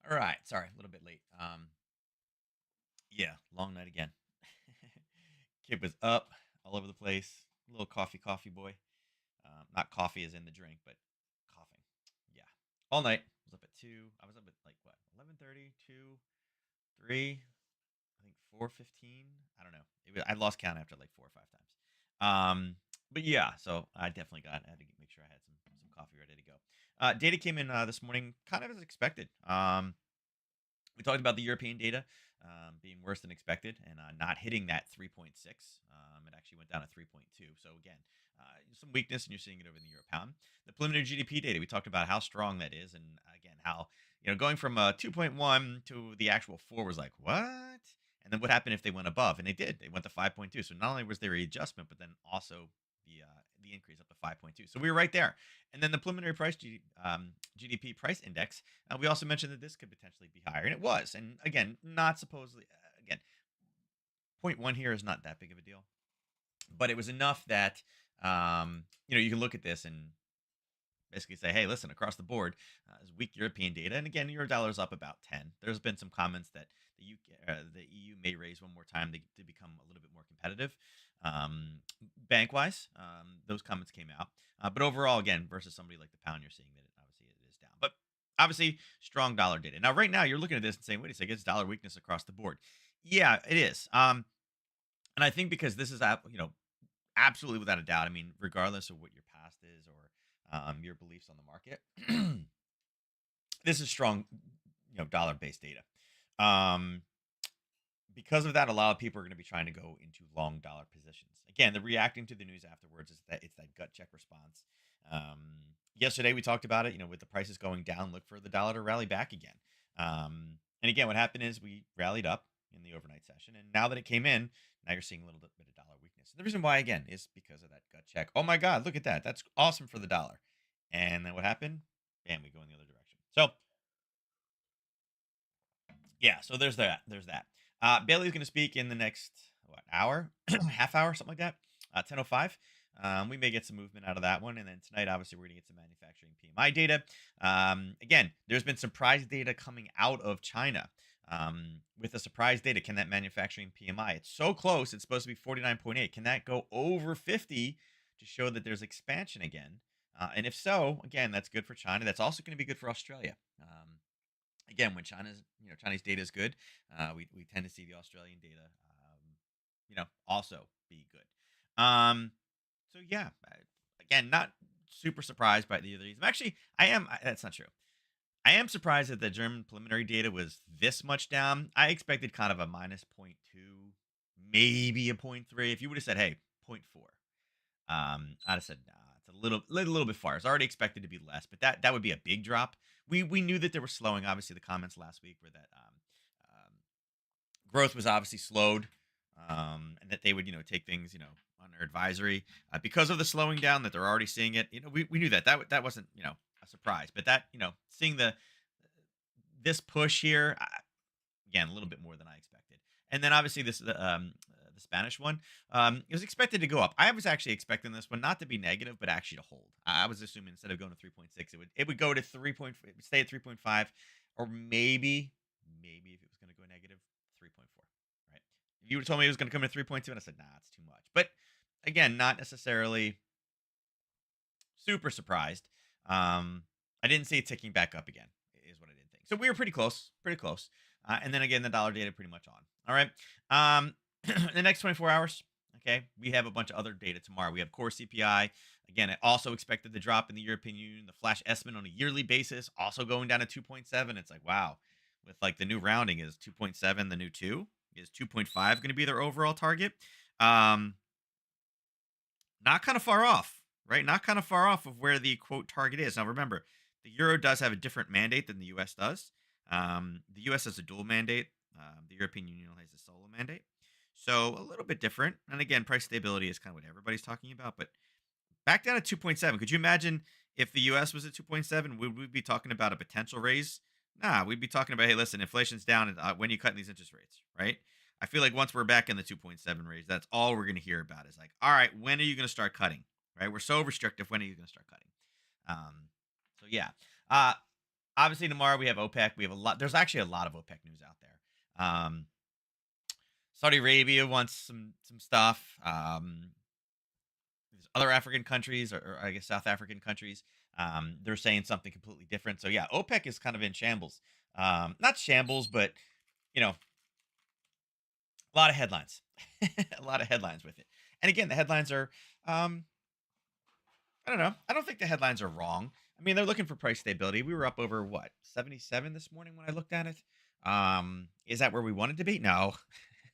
All right. Sorry, a little bit late. Yeah, long night again. Kid was up all over the place. Little coffee boy. Not coffee as in the drink, but coughing. Yeah, all night. Was up at 2. I was up at like what 11:30, 2, 3. I think 4:15. I don't know. I lost count after like 4 or 5 times. But yeah, so I definitely had to make sure I had some coffee ready to go. Data came in this morning, kind of as expected. We talked about the European data being worse than expected and not hitting that 3.6. It actually went down to 3.2. So again, some weakness, and you're seeing it over in the euro pound. The preliminary GDP data, we talked about how strong that is, and again how going from 2.1 to the actual 4 was like what? And then what happened if they went above? And they did. They went to 5.2. So not only was there a adjustment, but then also the increase up to 5.2. So we were right there. And then the preliminary GDP price index, we also mentioned that this could potentially be higher, and it was. And again, not supposedly, again, point one here is not that big of a deal, but it was enough that, you can look at this and basically say, hey, listen, across the board, is weak European data. And again, euro dollar is up about 10. There's been some comments that the EU may raise one more time to become a little bit more competitive. Bank wise, those comments came out. But overall, again, versus somebody like the pound, you're seeing that obviously it is down. But obviously, strong dollar data. Now, right now, you're looking at this and saying, wait a second, it's dollar weakness across the board. Yeah, it is. And I think because this is, absolutely without a doubt. I mean, regardless of what your past is or your beliefs on the market, this is strong, dollar based data. Um, because of that, a lot of people are going to be trying to go into long dollar positions. Again, the reacting to the news afterwards is that it's that gut check response. Yesterday we talked about it. With the prices going down, look for the dollar to rally back again. And again, what happened is we rallied up in the overnight session, and now that it came in, now you're seeing a little bit of dollar weakness. And the reason why, again, is because of that gut check. Oh my God, look at that! That's awesome for the dollar. And then what happened? Bam, we go in the other direction. So yeah, so there's that. There's that. Bailey's going to speak in the next what hour, half hour, something like that. 10:05. We may get some movement out of that one, and then tonight, obviously, we're going to get some manufacturing PMI data. Again, there's been surprise data coming out of China. With the surprise data, can that manufacturing PMI? It's so close. It's supposed to be 49.8. Can that go over 50 to show that there's expansion again? And if so, again, that's good for China. That's also going to be good for Australia. Again, when Chinese data is good, we tend to see the Australian data, also be good. So yeah, again, not super surprised by the other. Actually, I am. That's not true. I am surprised that the German preliminary data was this much down. I expected kind of a minus point 0.2, maybe a point 0.3. If you would have said, hey, point 0.4, I'd have said, nah, it's a little bit far. It's already expected to be less, but that would be a big drop. We knew that they were slowing. Obviously, the comments last week were that growth was obviously slowed, and that they would take things on their advisory because of the slowing down that they're already seeing it. We knew that wasn't a surprise, but that seeing this push here again a little bit more than I expected. And then obviously the Spanish one, it was expected to go up. I was actually expecting this one not to be negative, but actually to hold. I was assuming instead of going to 3.6, it would go to 3. It would stay at 3.5, or maybe if it was going to go negative, 3.4. Right? If you would have told me it was going to come to 3.2, and I said, nah, it's too much. But again, not necessarily super surprised. I didn't see it ticking back up again, is what I didn't think. So we were pretty close, pretty close. And then again, the dollar data pretty much on. All right. The next 24 hours, okay, we have a bunch of other data tomorrow. We have core CPI. Again, I also expected the drop in the European Union, the flash estimate on a yearly basis, also going down to 2.7. It's like, wow, with like the new rounding is 2.7, the new 2 is 2.5 going to be their overall target. Um, Not kind of far off, right? Not kind of far off of where the quote target is. Now, remember, the euro does have a different mandate than the US does. The US has a dual mandate, the European Union has a solo mandate. So a little bit different. And again, price stability is kind of what everybody's talking about. But back down at 2.7, could you imagine if the US was at 2.7? Would we be talking about a potential raise? Nah, we'd be talking about, hey, listen, inflation's down. When are you cutting these interest rates, right? I feel like once we're back in the 2.7 raise, that's all we're going to hear about is like, all right, when are you going to start cutting? Right? We're so restrictive. When are you going to start cutting? So yeah. Obviously, tomorrow we have OPEC. We have a lot. There's actually a lot of OPEC news out there. Saudi Arabia wants some stuff. There's other African countries, or I guess South African countries. They're saying something completely different. So yeah, OPEC is kind of in shambles. Not shambles, but you know, a lot of headlines, a lot of headlines with it. And again, the headlines are, um, I don't know. I don't think the headlines are wrong. I mean, they're looking for price stability. We were up over what 77 this morning when I looked at it. Is that where we wanted to be? No,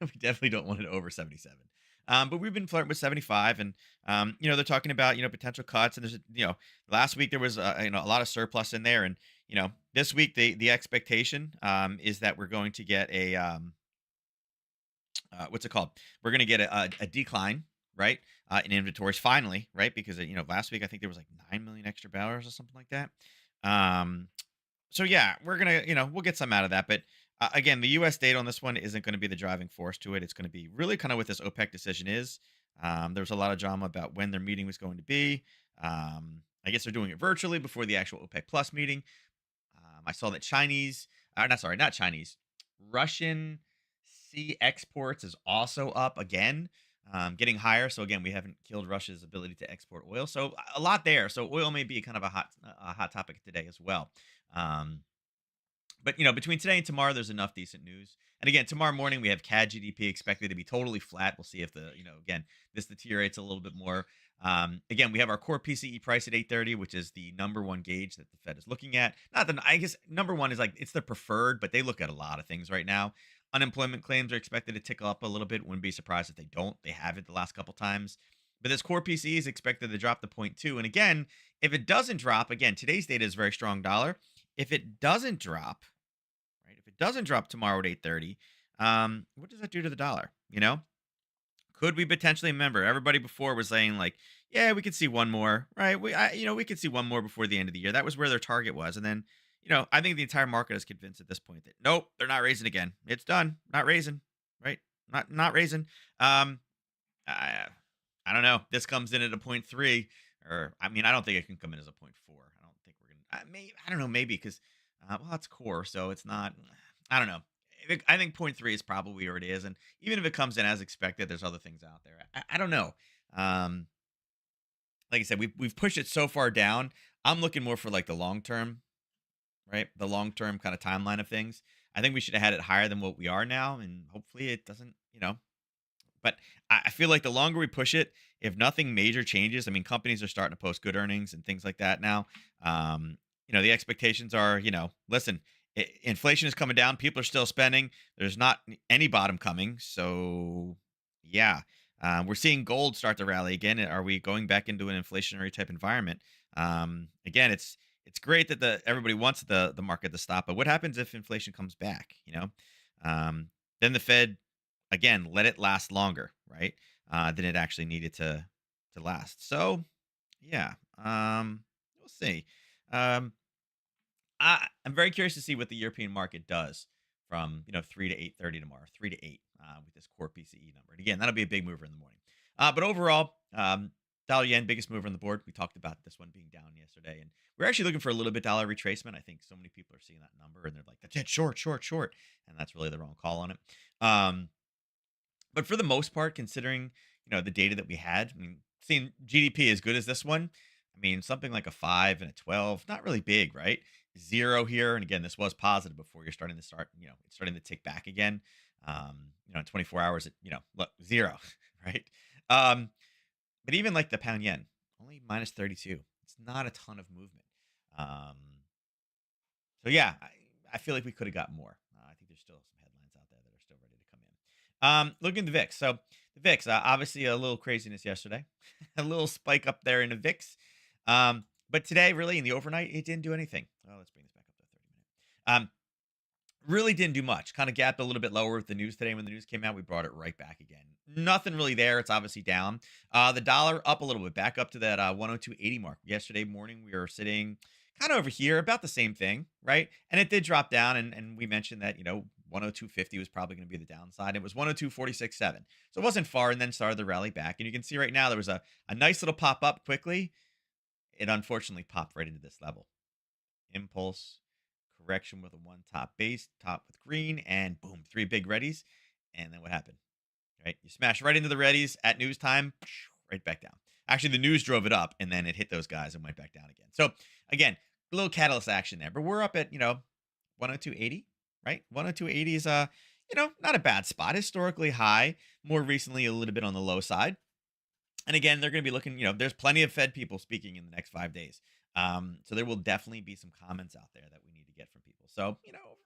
we definitely don't want it over 77. But we've been flirting with 75, and they're talking about potential cuts. And there's last week there was a lot of surplus in there, and this week the expectation is that we're going to get a what's it called? We're going to get a decline, right, in inventories finally, right? Because last week I think there was like 9 million extra barrels or something like that. Um, so yeah, we're gonna we'll get some out of that, but again, the U.S. data on this one isn't going to be the driving force to it. It's going to be really kind of what this OPEC decision is. There was a lot of drama about when their meeting was going to be. I guess they're doing it virtually before the actual OPEC Plus meeting. I saw that not sorry, not Chinese, Russian sea exports is also up again, getting higher. So again, we haven't killed Russia's ability to export oil. So a lot there. So oil may be kind of a hot topic today as well. Um, but between today and tomorrow, there's enough decent news. And again, tomorrow morning we have CAD GDP expected to be totally flat. We'll see if again this deteriorates a little bit more. Again, we have our core PCE price at 8:30, which is the number one gauge that the Fed is looking at. Not the I guess number one is like it's the preferred, but they look at a lot of things right now. Unemployment claims are expected to tick up a little bit. Wouldn't be surprised if they don't. They have it the last couple times. But this core PCE is expected to drop to point 0.2. And again, if it doesn't drop, again, today's data is very strong dollar. If it doesn't drop, right? If it doesn't drop tomorrow at 8:30, what does that do to the dollar? Could we potentially remember everybody before was saying like, yeah, we could see one more, right? We could see one more before the end of the year. That was where their target was, and then I think the entire market is convinced at this point that nope, they're not raising again. It's done, not raising, right? Not raising. Um, I, I don't know. This comes in at a point three, or I mean, I don't think it can come in as a point four. I don't think we're gonna. I don't know. Maybe because well, that's core, so it's not. I don't know. I think point three is probably where it is, and even if it comes in as expected, there's other things out there. I don't know. Um, like I said, we've pushed it so far down. I'm looking more for like the long term, right? The long term kind of timeline of things. I think we should have had it higher than what we are now, and hopefully it doesn't. But I feel like the longer we push it, if nothing major changes, I mean, companies are starting to post good earnings and things like that now. Um, the expectations are, listen, inflation is coming down. People are still spending. There's not any bottom coming. So, yeah, we're seeing gold start to rally again. Are we going back into an inflationary type environment? Again, it's great that the everybody wants the market to stop, but what happens if inflation comes back? Then the Fed again let it last longer, right? Than it actually needed to last. So yeah, we'll see. Um, I'm very curious to see what the European market does from 3 to 8:30 tomorrow, 3 to 8 with this core PCE number. And again, that'll be a big mover in the morning. But overall, dollar yen biggest mover on the board. We talked about this one being down yesterday, and we're actually looking for a little bit dollar retracement. I think so many people are seeing that number and they're like, "That's it, short, short, short," and that's really the wrong call on it. Um, but for the most part, considering the data that we had, I mean, seeing GDP as good as this one, I mean, something like a 5 and a 12, not really big, right? Zero here, and again, this was positive before you're it's starting to tick back again. In 24 hours, look, zero, right? Um, but even like the pound yen, only minus 32. It's not a ton of movement. Um, so yeah, I feel like we could have got more. I think there's still some headlines out there that are still ready to come in. Looking at the VIX. So the VIX, obviously a little craziness yesterday, a little spike up there in the VIX. But today, really in the overnight, it didn't do anything. Oh, let's bring this back up to 30 minutes. Really didn't do much. Kind of gapped a little bit lower with the news today. When the news came out, we brought it right back again. Nothing really there. It's obviously down. The dollar up a little bit, back up to that 102.80 mark. Yesterday morning, we were sitting kind of over here, about the same thing, right? And it did drop down, and we mentioned that 102.50 was probably going to be the downside. It was 102.46.7, so it wasn't far, and then started the rally back. And you can see right now there was a nice little pop up quickly. It unfortunately popped right into this level. Impulse. correction with a one top base, top with green, and boom, three big readies. And then what happened? Right? You smash right into the readies at news time, right back down. Actually, the news drove it up and then it hit those guys and went back down again. So again, a little catalyst action there, but we're up at, 102.80, right? 102.80 is not a bad spot. Historically high, more recently a little bit on the low side. And again, they're going to be looking, there's plenty of Fed people speaking in the next 5 days. So there will definitely be some comments out there that we need to get from people. So,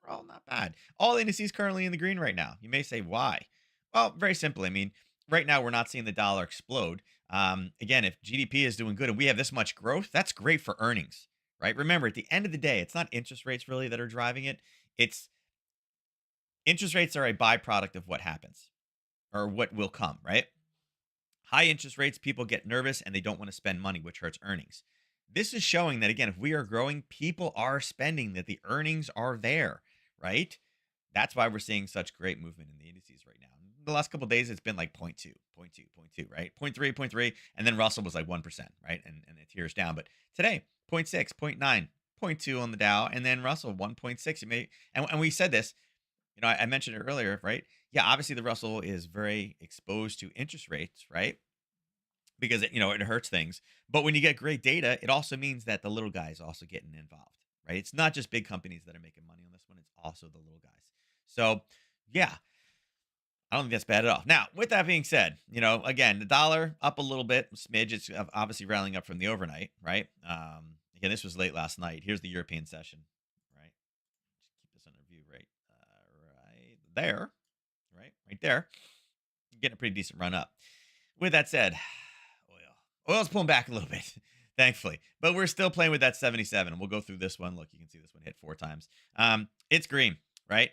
overall, not bad. All indices currently in the green right now. You may say, why? Well, very simply. I mean, right now we're not seeing the dollar explode. Again, if GDP is doing good and we have this much growth, that's great for earnings, right? Remember, at the end of the day, it's not interest rates really that are driving it. It's interest rates are a byproduct of what happens or what will come, right? High interest rates, people get nervous and they don't want to spend money, which hurts earnings. This is showing that, again, if we are growing, people are spending, that the earnings are there, right? That's why we're seeing such great movement in the indices right now. The last couple of days, it's been like point 0.2, point 0.2, point 0.2, right? Point 0.3, point 0.3, and then Russell was like 1%, right? And it tears down. But today, point 0.6, point 0.9, point 0.2 on the Dow, and then Russell 1.6. You may, and we said this, I mentioned it earlier, right? Yeah, obviously the Russell is very exposed to interest rates, right? Because it hurts things. But when you get great data, it also means that the little guys also getting involved, right? It's not just big companies that are making money on this one; it's also the little guys. So, yeah, I don't think that's bad at all. Now, with that being said, again, the dollar up a little bit, smidge. It's obviously rallying up from the overnight, right? Again, this was late last night. Here's the European session, right? Just keep this under view, right there, right there. Getting a pretty decent run up. With that said, oil's pulling back a little bit, thankfully, but we're still playing with that 77. And we'll go through this one. Look, you can see this one hit 4 times. It's green, right?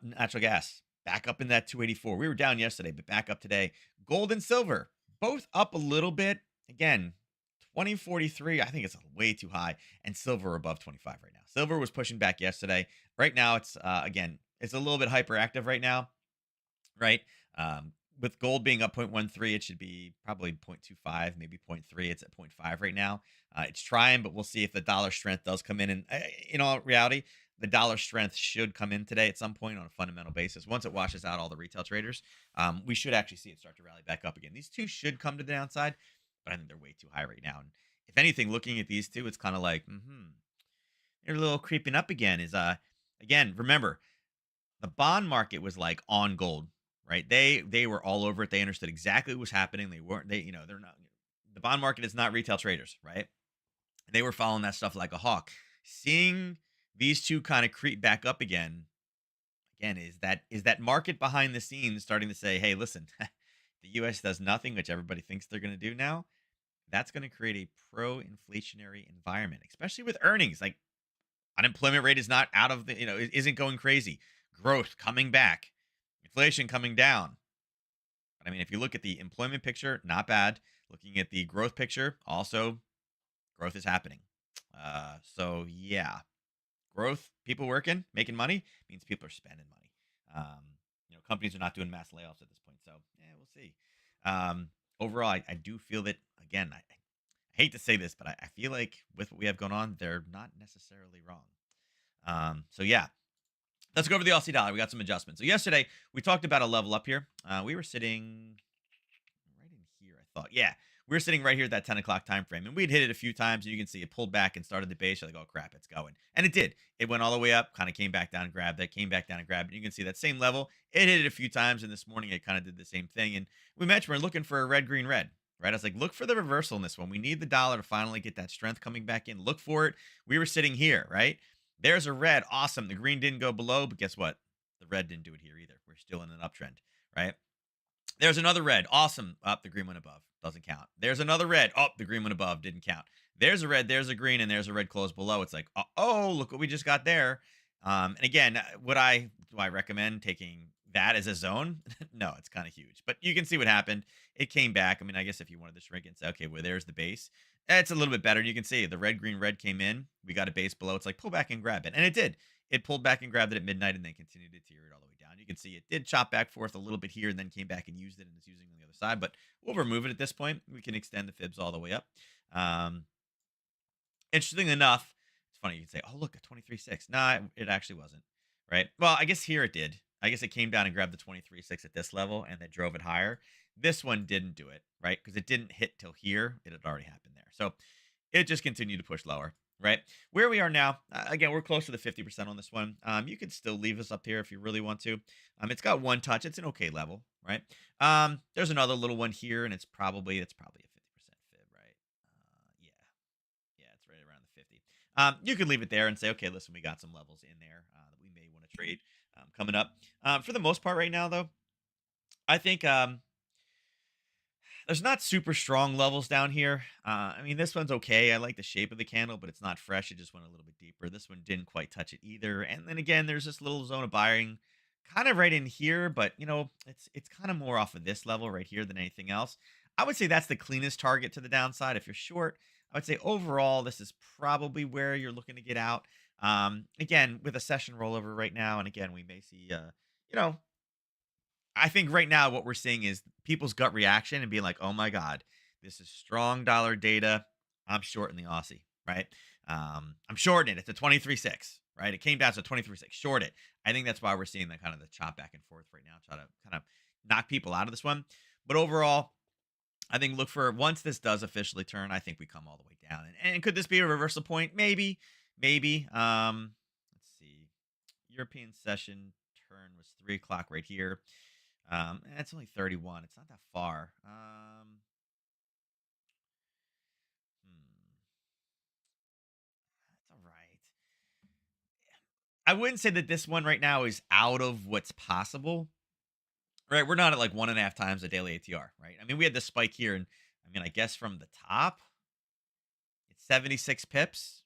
Natural gas back up in that 284. We were down yesterday, but back up today. Gold and silver both up a little bit. Again, 2043. I think it's way too high, and silver above 25 right now. Silver was pushing back yesterday. Right now, it's again, it's a little bit hyperactive right now, right? With gold being up 0.13, it should be probably 0.25, maybe 0.3. It's at 0.5 right now. It's trying, but we'll see if the dollar strength does come in. And in all reality, the dollar strength should come in today at some point on a fundamental basis. Once it washes out all the retail traders, we should actually see it start to rally back up again. These two should come to the downside, but I think they're way too high right now. And if anything, looking at these two, it's kind of like, they're a little creeping up again. Again, remember, the bond market was like on gold, right? They were all over it. They understood exactly what was happening. They're not, the bond market is not retail traders, right? They were following that stuff like a hawk. Seeing these two kind of creep back up again, is that market behind the scenes starting to say, hey, listen, the US does nothing, which everybody thinks they're going to do now. That's going to create a pro-inflationary environment, especially with earnings. Like, unemployment rate is not out of it isn't going crazy. Growth coming back, inflation coming down. But I mean, if you look at the employment picture, not bad. Looking at the growth picture, also growth is happening. So yeah, growth, people working, making money means people are spending money. Companies are not doing mass layoffs at this point. So yeah, we'll see. Overall, I do feel that again. I hate to say this, but I feel like with what we have going on, they're not necessarily wrong. So yeah, let's go over the Aussie dollar. We got some adjustments. So yesterday we talked about a level up here. We were sitting right in here, I thought. Yeah, we were sitting right here at that 10 o'clock time frame, and we'd hit it a few times. And you can see it pulled back and started the base. You're like, oh crap, it's going, and it did. It went all the way up, kind of came back down and grabbed that, came back down and grabbed it. You can see that same level. It hit it a few times, and this morning it kind of did the same thing. And we mentioned we're looking for a red, green, red. Right, I was like, look for the reversal in this one. We need the dollar to finally get that strength coming back in. Look for it. We were sitting here, right? There's a red. Awesome. The green didn't go below, but guess what? The red didn't do it here either. We're still in an uptrend, right? There's another red. Awesome. Up, the green went above. Doesn't count. There's another red. Oh, the green went above. Didn't count. There's a red. There's a green, and there's a red close below. It's like, oh, look what we just got there. And again, do I recommend taking that as a zone? No, it's kind of huge. But you can see what happened. It came back. I mean, I guess if you wanted to shrink it and say, okay, well, there's the base. It's a little bit better. You can see the red, green, red came in. We got a base below. It's like pull back and grab it. And it did. It pulled back and grabbed it at midnight and then continued to tear it all the way down. You can see it did chop back forth a little bit here and then came back and used it and it's using it on the other side. But we'll remove it at this point. We can extend the fibs all the way up. Interesting enough, funny. You can say, "Oh, look, a 23.6." Nah, it actually wasn't. Right? Well, I guess here it did. I guess it came down and grabbed the 23.6 at this level and then drove it higher. This one didn't do it, right? Because it didn't hit till here. It had already happened there. So it just continued to push lower, right? Where we are now, again, we're close to the 50% on this one. You could still leave us up here if you really want to. It's got one touch. It's an okay level, right? There's another little one here, and it's probably a 50% fib, right? Yeah, yeah, it's right around the 50. You could leave it there and say, okay, listen, we got some levels in there that we may want to trade coming up. For the most part, right now, though, I think there's not super strong levels down here. I mean, this one's okay. I like the shape of the candle, but it's not fresh. It just went a little bit deeper. This one didn't quite touch it either. And then again, there's this little zone of buying kind of right in here, but it's kind of more off of this level right here than anything else. I would say that's the cleanest target to the downside. If you're short, I would say overall, this is probably where you're looking to get out. Again, with a session rollover right now, and again, we may see, you know, I think right now what we're seeing is people's gut reaction and being like, "Oh my god, this is strong dollar data. I'm shorting the Aussie, right? I'm shorting it. It's a 23.6, right? It came down to 23.6. Short it. I think that's why we're seeing the kind of the chop back and forth right now, try to kind of knock people out of this one. But overall, I think look for once this does officially turn, I think we come all the way down. And could this be a reversal point? Maybe, maybe. Let's see. European session turn was 3 o'clock right here. And it's only 31. It's not that far. That's all right. I wouldn't say that this one right now is out of what's possible. Right, we're not at like 1.5 times a daily ATR, right? I mean, we had this spike here, and I mean, I guess from the top, it's 76 pips.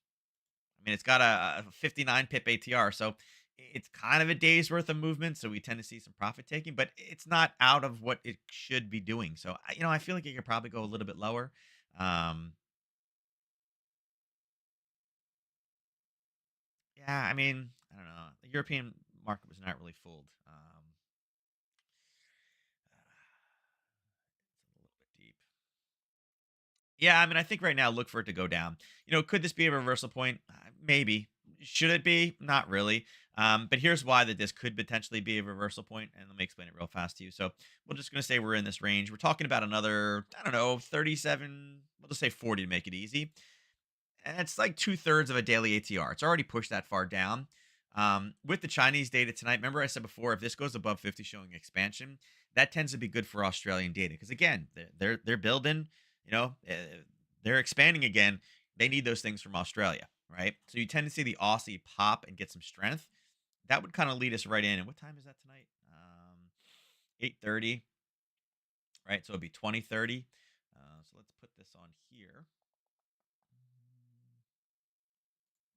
I mean, it's got a 59 pip ATR, so it's kind of a day's worth of movement. So we tend to see some profit taking, but it's not out of what it should be doing. So I feel like it could probably go a little bit lower. Um, yeah, I mean, I don't know. The European market was not really fooled. It's a little bit deep. Yeah, I mean, I think right now look for it to go down. Could this be a reversal point? Maybe. Should it be? Not really. But here's why that this could potentially be a reversal point, and let me explain it real fast to you. So we're just going to say we're in this range. We're talking about another, I don't know, 37. We'll just say 40 to make it easy. And it's like two-thirds of a daily ATR. It's already pushed that far down. With the Chinese data tonight, remember I said before, if this goes above 50 showing expansion, that tends to be good for Australian data because again, they're building, you know, uh, they're expanding again. They need those things from Australia, right? So you tend to see the Aussie pop and get some strength. That would kind of lead us right in. And what time is that tonight? 8:30, right? So it'd be 20:30. So let's put this on here.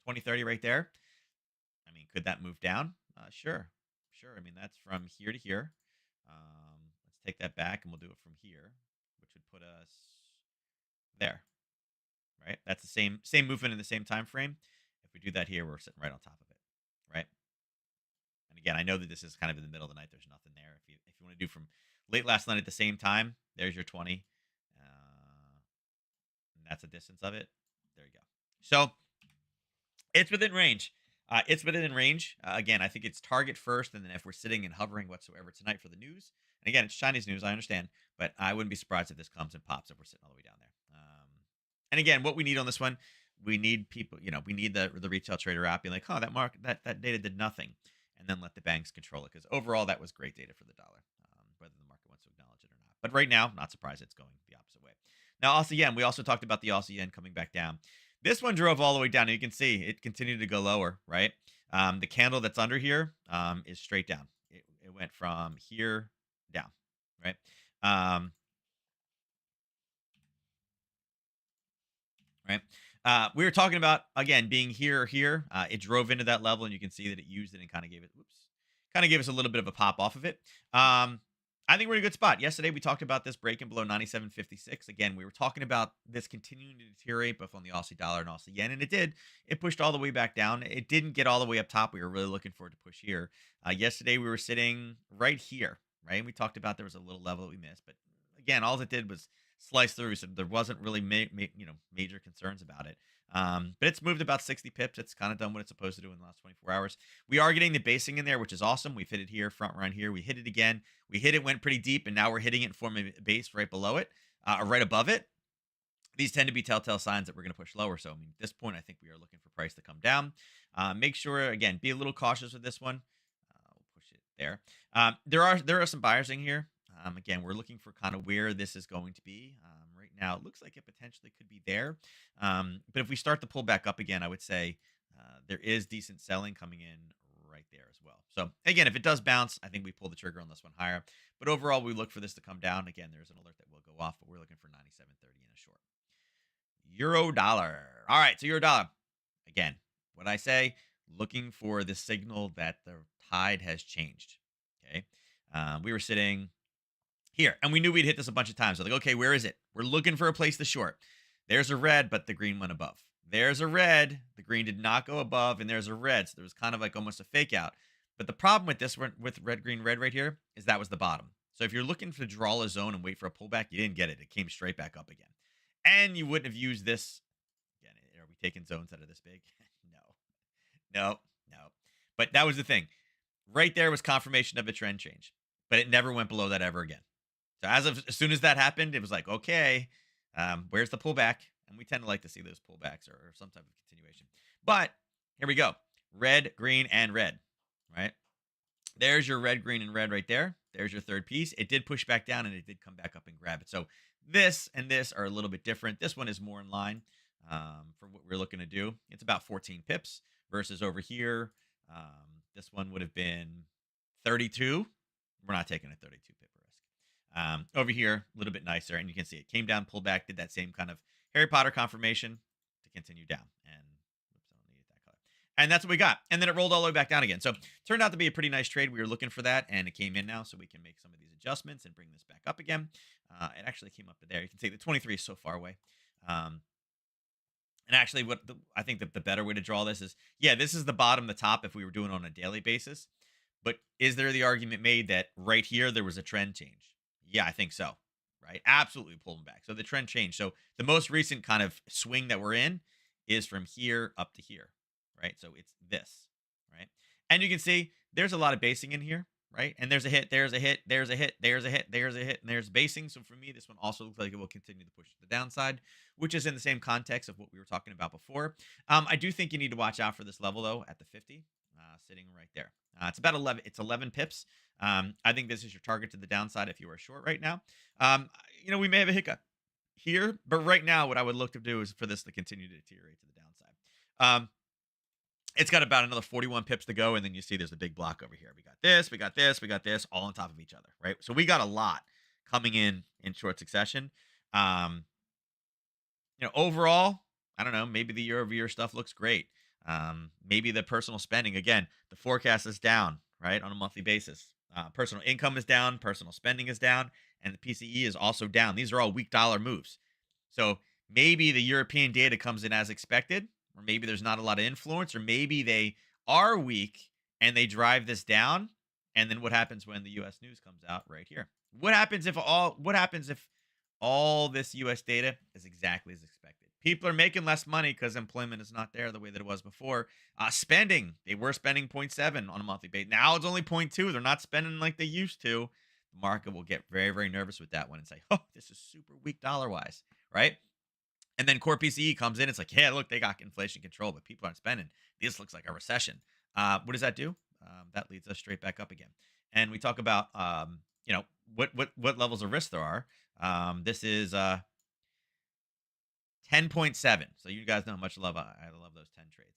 2030 right there. I mean, could that move down? Sure. Sure. I mean, that's from here to here. Let's take that back and we'll do it from here, which would put us there, right? That's the same movement in the same time frame. If we do that here, we're sitting right on top of it, right? And again, I know that this is kind of in the middle of the night. There's nothing there. If you want to do from late last night at the same time, there's your 20. And that's a distance of it. There you go. So it's within range. It's within range. Again, I think it's target first, and then if we're sitting and hovering whatsoever tonight for the news, and again, it's Chinese news, I understand, but I wouldn't be surprised if this comes and pops if we're sitting all the way down there. And again, what we need on this one, we need people, we need the retail trader app being like, oh, that mark that data did nothing, and then let the banks control it because overall that was great data for the dollar, whether the market wants to acknowledge it or not. But right now, not surprised it's going the opposite way. Now, Aussie yen, we also talked about the Aussie yen coming back down. This one drove all the way down. And you can see it continued to go lower, right? The candle that's under here is straight down. It went from here down, right? Um, right. We were talking about again being here or here. It drove into that level, and you can see that it used it and kind of gave it. Whoops, kind of gave us a little bit of a pop off of it. I think we're in a good spot. Yesterday we talked about this breaking below 97.56. Again, we were talking about this continuing to deteriorate both on the Aussie dollar and Aussie yen, and it did. It pushed all the way back down. It didn't get all the way up top. We were really looking for it to push here. Yesterday we were sitting right here, right? And we talked about there was a little level that we missed, but again, all it did was slice through. So there wasn't really major concerns about it. But it's moved about 60 pips. It's kind of done what it's supposed to do in the last 24 hours. We are getting the basing in there, which is awesome. We've hit it here, front run here. We hit it again. We hit it, went pretty deep, and now we're hitting it in form of a base right below it, or right above it. These tend to be telltale signs that we're going to push lower. So, I mean, at this point, I think we are looking for price to come down. Make sure, again, be a little cautious with this one. We'll push it there. There are some buyers in here. Again, we're looking for kind of where this is going to be. Right now, it looks like it potentially could be there. But if we start to pull back up again, I would say there is decent selling coming in right there as well. So again, if it does bounce, I think we pull the trigger on this one higher. But overall, we look for this to come down. Again, there's an alert that will go off, but we're looking for 97.30 in a short. Euro dollar. All right, so euro dollar. Again, what I say, looking for the signal that the tide has changed. Okay. We were sitting here, and we knew we'd hit this a bunch of times. So like, okay, where is it? We're looking for a place to short. There's a red, but the green went above. There's a red. The green did not go above, and there's a red. So there was kind of like almost a fake out. But the problem with this one, with red, green, red right here, is that was the bottom. So if you're looking to draw a zone and wait for a pullback, you didn't get it. It came straight back up again. And you wouldn't have used this. Again, are we taking zones that are this big? No. But that was the thing. Right there was confirmation of a trend change. But it never went below that ever again. So as soon as that happened, it was like, okay, where's the pullback? And we tend to like to see those pullbacks or some type of continuation. But here we go. Red, green, and red, right? There's your red, green, and red right there. There's your third piece. It did push back down, and it did come back up and grab it. So this and this are a little bit different. This one is more in line for what we're looking to do. It's about 14 pips versus over here. This one would have been 32. We're not taking a 32 pip risk. Over here, a little bit nicer, and you can see it came down, pulled back, did that same kind of Harry Potter confirmation to continue down. And oops, I don't need that color. And that's what we got. And then it rolled all the way back down again. So turned out to be a pretty nice trade. We were looking for that, and it came in now, so we can make some of these adjustments and bring this back up again. It actually came up to there. You can see the 23 is so far away. And actually, I think that the better way to draw this is, yeah, this is the bottom, the top, if we were doing it on a daily basis. But is there the argument made that right here there was a trend change? Yeah, I think so. Right, absolutely pulling back. So the trend changed. So the most recent kind of swing that we're in is from here up to here. Right, so it's this. Right, and you can see there's a lot of basing in here. Right, and there's a hit, there's a hit, there's a hit, there's a hit, there's a hit, and there's basing. So for me, this one also looks like it will continue to push to the downside, which is in the same context of what we were talking about before. I do think you need to watch out for this level though at the 50, sitting right there. It's about 11. It's 11 pips. I think this is your target to the downside if you are short right now. We may have a hiccup here, but right now, what I would look to do is for this to continue to deteriorate to the downside. It's got about another 41 pips to go, and then you see there's a big block over here. We got this, we got this, we got this, all on top of each other, right? So we got a lot coming in short succession. Overall, I don't know, maybe the year-over-year stuff looks great. Maybe the personal spending, again, the forecast is down, right, on a monthly basis. Personal income is down, personal spending is down, and the PCE is also down. These are all weak dollar moves. So maybe the European data comes in as expected, or maybe there's not a lot of influence, or maybe they are weak and they drive this down. And then what happens when the US news comes out right here? What happens if all this US data is exactly as expected? People are making less money because employment is not there the way that it was before. Spending, they were spending 0.7 on a monthly basis. Now it's only 0.2. They're not spending like they used to. The market will get very, very nervous with that one and say, oh, this is super weak dollar-wise, right? And then core PCE comes in. It's like, yeah, look, they got inflation control, but people aren't spending. This looks like a recession. What does that do? That leads us straight back up again. And we talk about, what levels of risk there are. This is 10.7. So you guys know how much I love those 10 trades.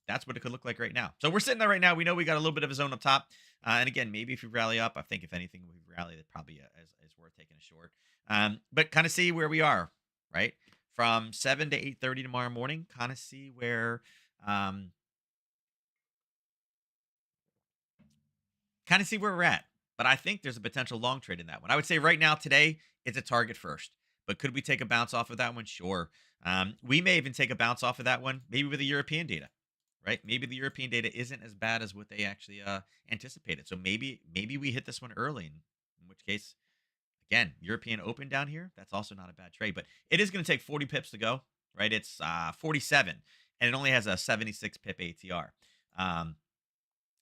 That's what it could look like right now. So we're sitting there right now. We know we got a little bit of a zone up top. And again, maybe if we rally up, I think if anything, we rally, that probably is worth taking a short. But kind of see where we are, right? From 7 to 8:30 tomorrow morning, kind of see where we're at. But I think there's a potential long trade in that one. I would say right now, today, it's a target first. But could we take a bounce off of that one? Sure. We may even take a bounce off of that one, maybe with the European data, right? Maybe the European data isn't as bad as what they actually anticipated. So maybe we hit this one early, in which case, Again, European Open down here. That's also not a bad trade, but it is going to take 40 pips to go, right? It's 47, and it only has a 76 pip ATR. Um,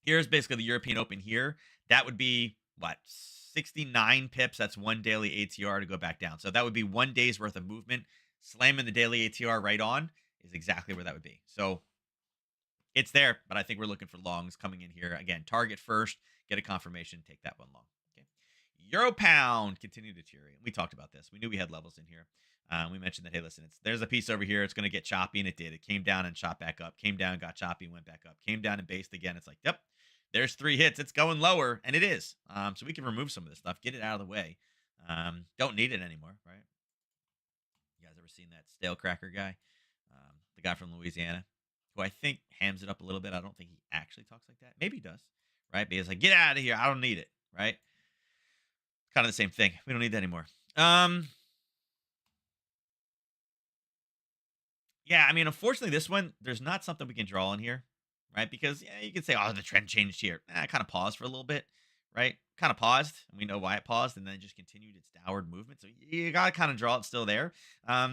Here's basically the European Open here. That would be what, 69 pips. That's one daily ATR to go back down. So that would be 1 day's worth of movement. Slamming the daily ATR right on is exactly where that would be. So it's there, but I think we're looking for longs coming in here. Again, target first, get a confirmation, take that one long. Okay. Euro pound continue to deteriorate. We talked about this. We knew we had levels in here. We mentioned that, hey, listen, there's a piece over here. It's going to get choppy, and it did. It came down and shot back up, came down, got choppy, went back up, came down and based again. It's like, yep, there's 3 hits. It's going lower, and it is. So we can remove some of this stuff, get it out of the way. Don't need it anymore, right? You guys ever seen that stale cracker guy? The guy from Louisiana, who I think hams it up a little bit. I don't think he actually talks like that. Maybe he does, right? But he's like, get out of here. I don't need it, right? Kind of the same thing. We don't need that anymore. Yeah, I mean, unfortunately, this one, there's not something we can draw on here, right? Because yeah, you could say, oh, the trend changed here. Kind of paused for a little bit, right? Kind of paused, and we know why it paused, and then it just continued its downward movement. So you got to kind of draw it still there. Are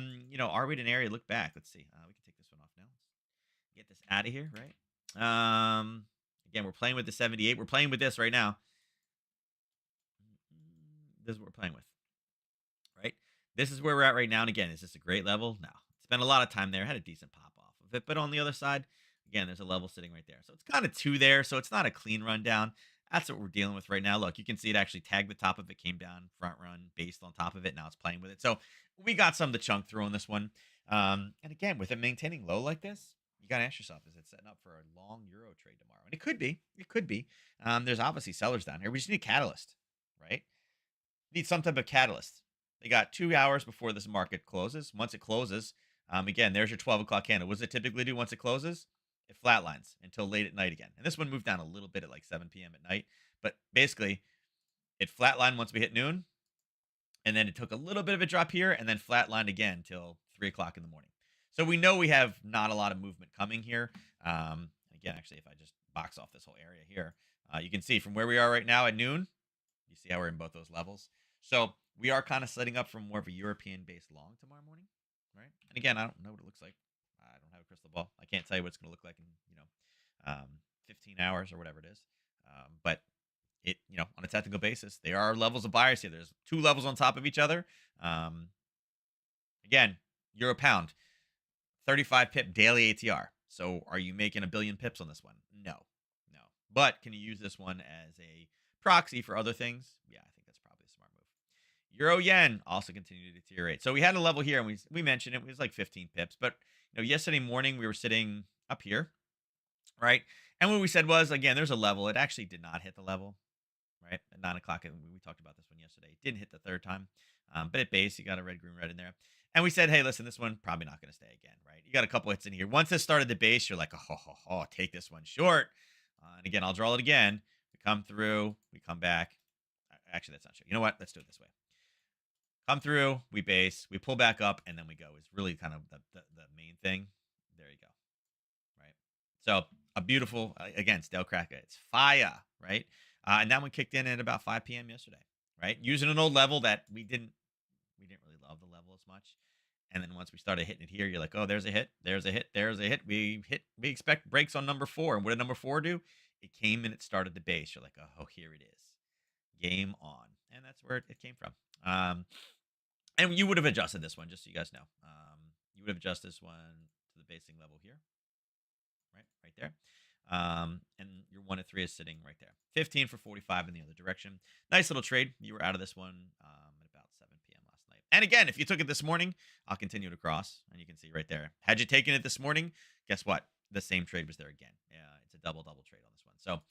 we in an area? Look back. Let's see. We can take this one off now. Get this out of here, right? Again, we're playing with the 78. We're playing with this right now. This is what we're playing with, right? This is where we're at right now. And again, is this a great level? No. Spent a lot of time there. Had a decent pop off of it. But on the other side, again, there's a level sitting right there. So it's kind of two there. So it's not a clean rundown. That's what we're dealing with right now. Look, you can see it actually tagged the top of it, came down, front run, based on top of it. Now it's playing with it. So we got some to chunk through on this one. And again, with it maintaining low like this, you got to ask yourself, is it setting up for a long Euro trade tomorrow? And it could be. It could be. There's obviously sellers down here. We just need a catalyst, right? Need some type of catalyst. They got 2 hours before this market closes. Once it closes, again, there's your 12 o'clock candle. What does it typically do once it closes? It flatlines until late at night again. And this one moved down a little bit at like 7 p.m. at night. But basically, it flatlined once we hit noon. And then it took a little bit of a drop here and then flatlined again till 3 o'clock in the morning. So we know we have not a lot of movement coming here. Again, actually, if I just box off this whole area here, you can see from where we are right now at noon, you see how we're in both those levels. So we are kind of setting up for more of a European-based long tomorrow morning, right? And again, I don't know what it looks like. I don't have a crystal ball. I can't tell you what it's going to look like in 15 hours or whatever it is. But it on a technical basis, there are levels of buyers here. There's two levels on top of each other. Again, euro pound, 35 pip daily ATR. So are you making a billion pips on this one? No. But can you use this one as a proxy for other things? Yeah, I think that's probably a smart move. Euro yen also continued to deteriorate. So we had a level here, and we mentioned it was like 15 pips. But yesterday morning we were sitting up here, right? And what we said was, again, there's a level. It actually did not hit the level, right? At 9 o'clock, and we talked about this one yesterday. It didn't hit the third time, but at base, you got a red, green, red in there. And we said, hey, listen, this one probably not going to stay again, right? You got a couple hits in here. Once this started the base, you're like, take this one short. And again, I'll draw it again. We come through, we come back. Actually, that's not true. You know what? Let's do it this way. Come through, we base, we pull back up, and then we go. Is really kind of the main thing. There you go, right? So a beautiful, again, stale cracker. It's fire, right? And that one kicked in at about 5 p.m. yesterday, right? Using an old level that we didn't really love the level as much. And then once we started hitting it here, you're like, oh, there's a hit, there's a hit, there's a hit. We expect breaks on number 4. And what did number 4 do? It came and it started the base. You're like, oh, here it is. Game on. And that's where it came from. And you would have adjusted this one, just so you guys know. You would have adjusted this one to the basing level here. Right there. And your 1 to 3 is sitting right there. 15 for 45 in the other direction. Nice little trade. You were out of this one at about 7 p.m. last night. And again, if you took it this morning, I'll continue to cross. And you can see right there. Had you taken it this morning, guess what? The same trade was there again. Yeah, it's a double trade on this one. So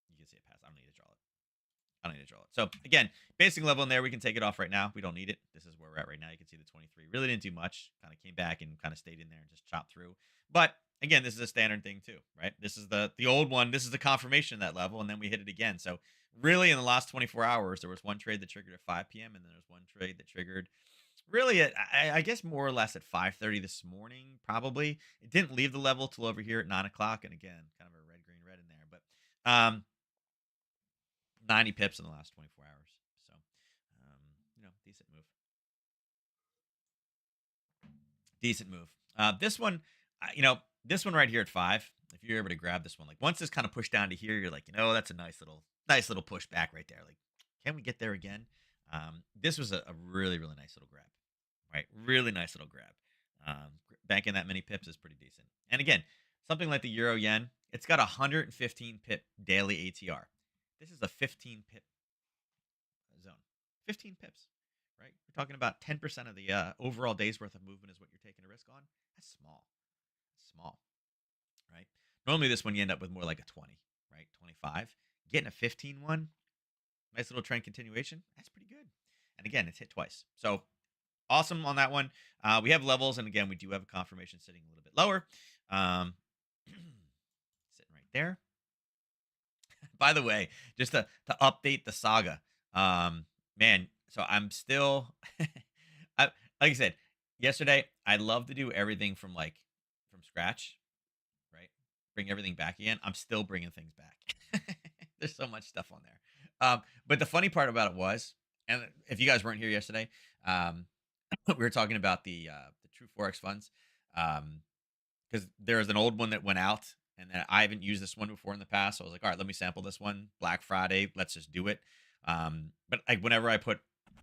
you can see it pass. I don't need to draw it. So again, basing level in there, we can take it off right now. We don't need it. This is where we're at right now. You can see the 23 really didn't do much. Kind of came back and kind of stayed in there and just chopped through. But again, this is a standard thing too, right? This is the old one. This is the confirmation of that level, and then we hit it again. So really, in the last 24 hours, there was one trade that triggered at 5 p.m. and then there's one trade that triggered really at I guess more or less at 5:30 this morning. Probably it didn't leave the level till over here at 9 o'clock, and again, kind of a red, green, red in there, but 90 pips in the last 24 hours. So, decent move. Decent move. This one, this one right here at 5. If you're able to grab this one, like once this kind of pushed down to here, you're like, that's a nice little push back right there. Like, can we get there again? This was a really, really nice little grab, right? Really nice little grab. Banking that many pips is pretty decent. And again, something like the euro yen, it's got a 115 pip daily ATR. This is a 15 pip zone. 15 pips, right? We're talking about 10% of the overall day's worth of movement is what you're taking a risk on. That's small. That's small, right? Normally, this one you end up with more like a 20, right? 25. Getting a 15 one, nice little trend continuation. That's pretty good. And again, it's hit twice. So awesome on that one. We have levels, and again, we do have a confirmation sitting a little bit lower. Sitting right there. By the way, just to update the saga, man. So I'm still, like I said yesterday. I love to do everything from scratch, right? Bring everything back again. I'm still bringing things back. There's so much stuff on there. But the funny part about it was, and if you guys weren't here yesterday, we were talking about the True Forex funds. Because there's an old one that went out, and then I haven't used this one before in the past. So I was like, all right, let me sample this one. Black Friday, let's just do it. But like whenever I put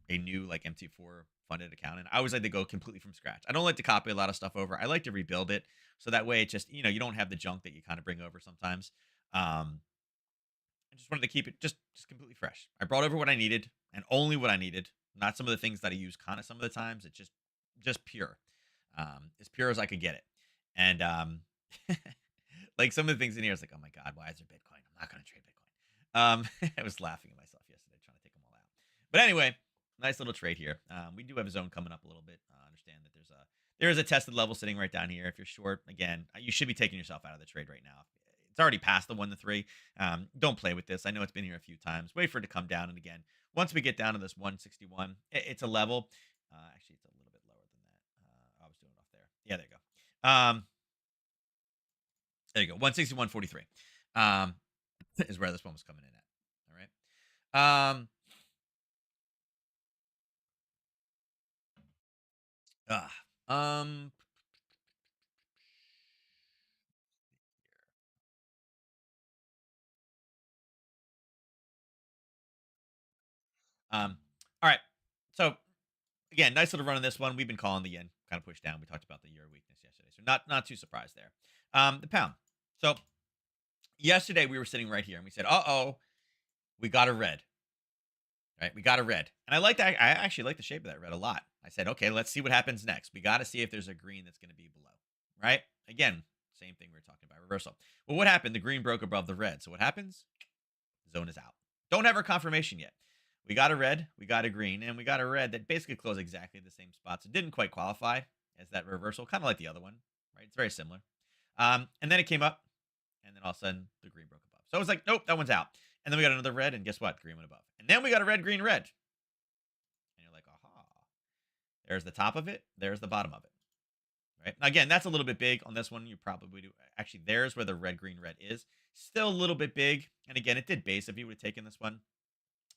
a new like MT4 funded account in, I always like to go completely from scratch. I don't like to copy a lot of stuff over. I like to rebuild it so that way it just you don't have the junk that you kind of bring over sometimes. I just wanted to keep it just completely fresh. I brought over what I needed and only what I needed, not some of the things that I use kind of some of the times. It's just pure, as pure as I could get it. And like some of the things in here, I was like, oh my god, why is there Bitcoin? I'm not going to trade Bitcoin. I was laughing at myself yesterday trying to take them all out. But anyway, nice little trade here. We do have a zone coming up a little bit. Understand that there is a tested level sitting right down here. If you're short, again, you should be taking yourself out of the trade right now. It's already past the 1 to 3. Don't play with this. I know it's been here a few times. Wait for it to come down. And again, once we get down to this 161, it's a level. Actually, it's a little bit lower than that. I was doing it off there. Yeah, there you go. There you go. 161.43 is where this one was coming in at. All right. Um, all right. So again, nice little run on this one. We've been calling the yen kind of pushed down. We talked about the euro weakness yesterday, so not too surprised there. The pound. So yesterday we were sitting right here and we said, "Uh oh, we got a red." Right, we got a red, and I like that. I actually like the shape of that red a lot. I said, "Okay, let's see what happens next. We got to see if there's a green that's going to be below." Right? Again, same thing we were talking about reversal. Well, what happened? The green broke above the red. So what happens? Zone is out. Don't have our confirmation yet. We got a red, we got a green, and we got a red that basically closed exactly the same spots. It didn't quite qualify as that reversal, kind of like the other one, right? It's very similar. And then it came up, and then all of a sudden the green broke above. So it was like, nope, that one's out. And then we got another red, and guess what? Green went above. And then we got a red, green, red. And you're like, aha. There's the top of it, there's the bottom of it. Right? Again, that's a little bit big on this one. You probably do. Actually, there's where the red, green, red is. Still a little bit big. And again, it did base if you would have taken this one.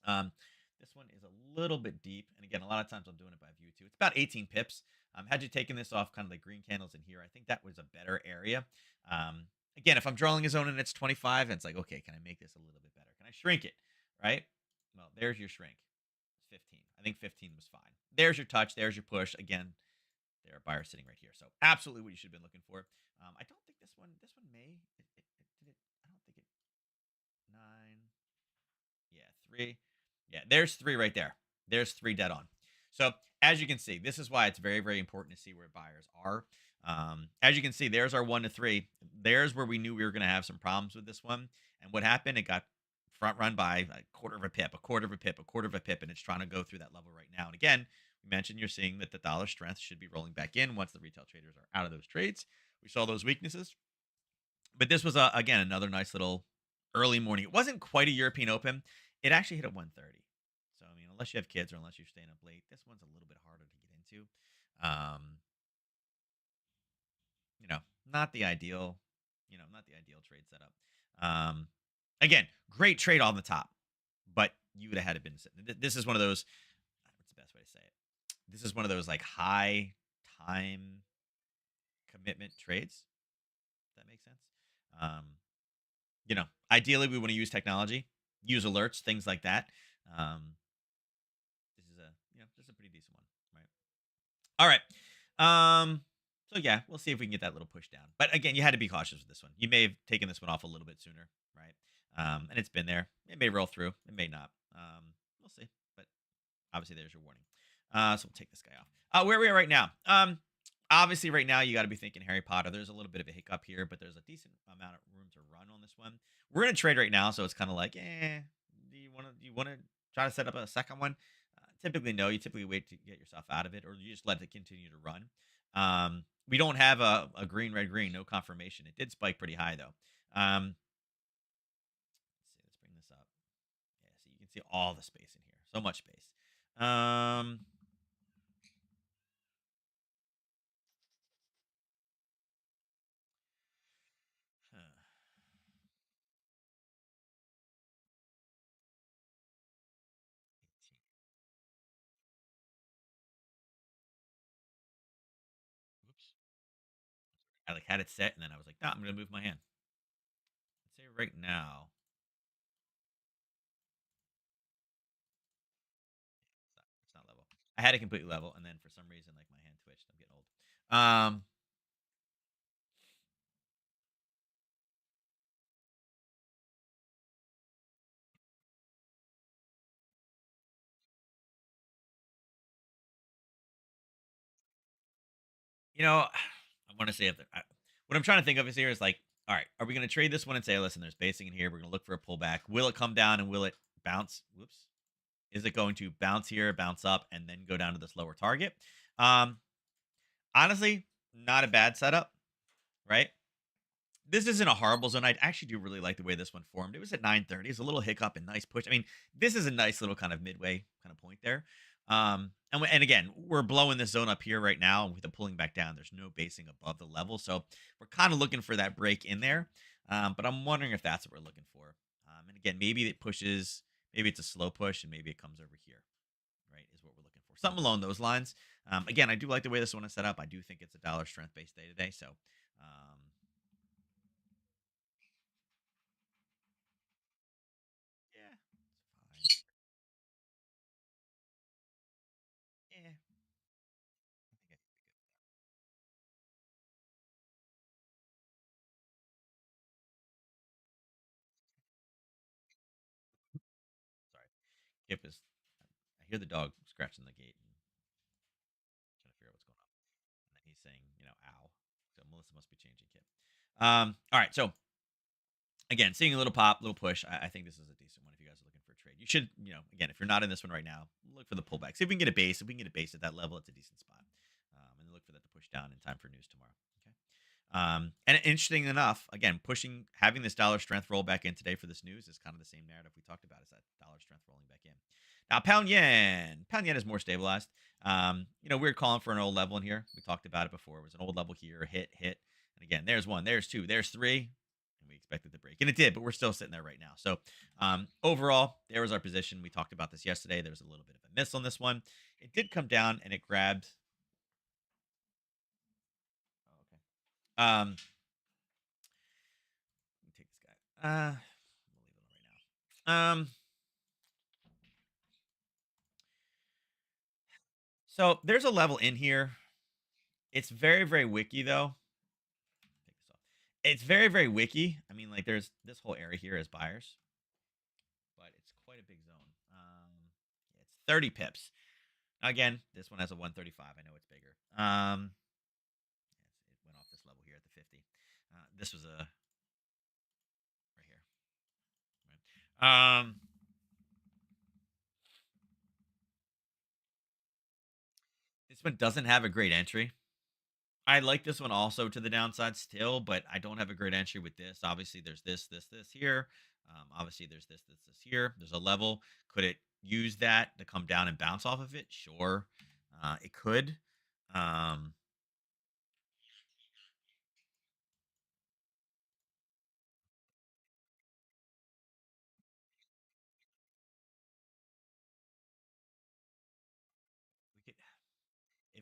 Um, this one is a little bit deep. And again, a lot of times I'm doing it by view too. It's about 18 pips. Had you taken this off kind of the green candles in here, I think that was a better area. Again, if I'm drawing a zone and it's 25, and it's like, okay, can I make this a little bit better? Can I shrink it? Right? Well, there's your shrink. It's 15. I think 15 was fine. There's your touch. There's your push. Again, there are buyers sitting right here. So absolutely what you should have been looking for. I don't think this one may, did it, I don't think it, 9, yeah, 3. Yeah, there's 3 right there. There's 3 dead on. So as you can see, this is why it's very, very important to see where buyers are. As you can see, there's our 1 to 3. There's where we knew we were going to have some problems with this one. And what happened? It got front run by a quarter of a pip, a quarter of a pip, a quarter of a pip, and it's trying to go through that level right now. And again, we mentioned you're seeing that the dollar strength should be rolling back in once the retail traders are out of those trades. We saw those weaknesses, but this was again another nice little early morning. It wasn't quite a European Open. It actually hit at 1:30. So I mean, unless you have kids or unless you're staying up late, this one's a little bit harder to get into. Um, not the ideal, not the ideal trade setup. Um, Again, great trade on the top, but you would have had to been. This is one of those. What's the best way to say it? This is one of those like high time commitment trades. If that makes sense. Um, ideally we want to use technology, use alerts, things like that. Um, this is a pretty decent one, right? All right. So yeah, we'll see if we can get that little push down. But again, you had to be cautious with this one. You may have taken this one off a little bit sooner, right? And it's been there. It may roll through. It may not. We'll see. But obviously, there's your warning. So we'll take this guy off. Where we are right now. Obviously, right now you got to be thinking Harry Potter. There's a little bit of a hiccup here, but there's a decent amount of room to run on this one. We're in a trade right now, so it's kind of like, do you want to try to set up a second one? Typically, no. You typically wait to get yourself out of it, or you just let it continue to run. We don't have a green, red, green, no confirmation. It did spike pretty high though. Let's bring this up. Yeah, so you can see all the space in here. So much space. Um, huh, Whoops. I like had it set, and then I was like, "Nah, I'm gonna move my hand." Let's say right now, it's not level. I had it completely level, and then for some reason, like my hand twitched. I'm getting old. I want to say what I'm trying to think of is here is like, all right, are we going to trade this one and say, listen, there's basing in here. We're going to look for a pullback. Will it come down and will it bounce? Whoops. Is it going to bounce here, bounce up, and then go down to this lower target? Um, Honestly, not a bad setup, right? This isn't a horrible zone. I actually do really like the way this one formed. It was at 9:30. It's a little hiccup and nice push. I mean, this is a nice little kind of midway kind of point there. And again, we're blowing this zone up here right now with the pulling back down. There's no basing above the level, so we're kind of looking for that break in there. But I'm wondering if that's what we're looking for. And again, maybe it pushes. Maybe it's a slow push, and maybe it comes over here. Right, is what we're looking for. Something along those lines. Again, I do like the way this one is set up. I do think it's a dollar strength based day today. So yeah, it's fine. Yeah, I think I should be good. Sorry, Kip is. I hear the dog scratching the gate and trying to figure out what's going on. And then he's saying, ow. So Melissa must be changing Kip. All right, so again, seeing a little pop, little push. I think this is a decent one if you guys are looking for a trade. You should, again, if you're not in this one right now, look for the pullback. See if we can get a base. If we can get a base at that level, it's a decent spot. And then look for that to push down in time for news tomorrow. Okay. And interesting enough, again, having this dollar strength roll back in today for this news is kind of the same narrative we talked about. Is that dollar strength rolling back in? Now, pound yen is more stabilized. We were calling for an old level in here. We talked about it before. It was an old level here, hit. And again, there's one, there's two, there's three, and we expected to break, and it did. But we're still sitting there right now. So overall, there was our position. We talked about this yesterday. There was a little bit of a miss on this one. It did come down, and it grabbed. Oh, okay. Let me take this guy. We'll leave it on right now. So there's a level in here. It's very, very wiki though. Take this off. It's very, very wiki. I mean, like there's this whole area here as buyers, but it's quite a big zone. Yeah, it's 30 pips. Again, this one has a 135. I know it's bigger. It went off this level here at the 50. This was a right here. Right. This one doesn't have a great entry. I like this one also to the downside still, but I don't have a great entry with this. Obviously, there's this here. Obviously, there's this here. There's a level. Could it use that to come down and bounce off of it? Sure, it could. Um,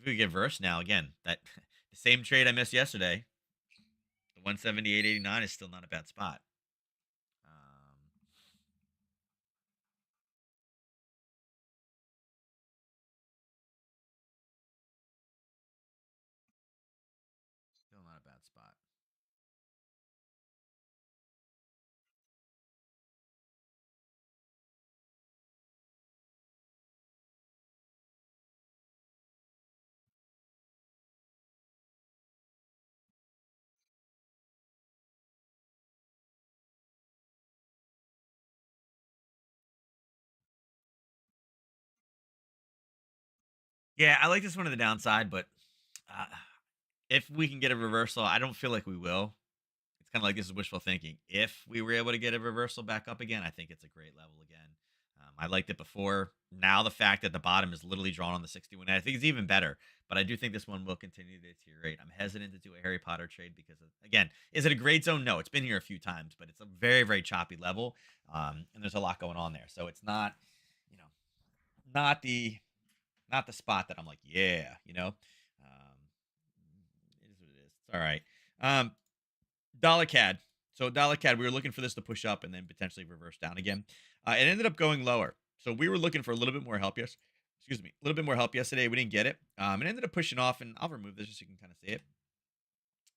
if we get verse now again, that the same trade I missed yesterday, the 178.89 is still not a bad spot. Still not a bad spot. Yeah, I like this one to the downside, but uh, if we can get a reversal, I don't feel like we will. It's kind of like this is wishful thinking. If we were able to get a reversal back up again, I think it's a great level again. I liked it before. Now the fact that the bottom is literally drawn on the 61, I think it's even better. But I do think this one will continue to deteriorate. I'm hesitant to do a Harry Potter trade because, again, is it a grade zone? No, it's been here a few times, but it's a very, very choppy level, and there's a lot going on there. So it's not, you know, not the spot that I'm like, yeah, it is what it is. It's all right. Um, Dollar CAD. So dollar CAD, we were looking for this to push up and then potentially reverse down again. It ended up going lower. So we were looking for a little bit more help. Yes, excuse me, a little bit more help yesterday. We didn't get it. It ended up pushing off, and I'll remove this just so you can kind of see it.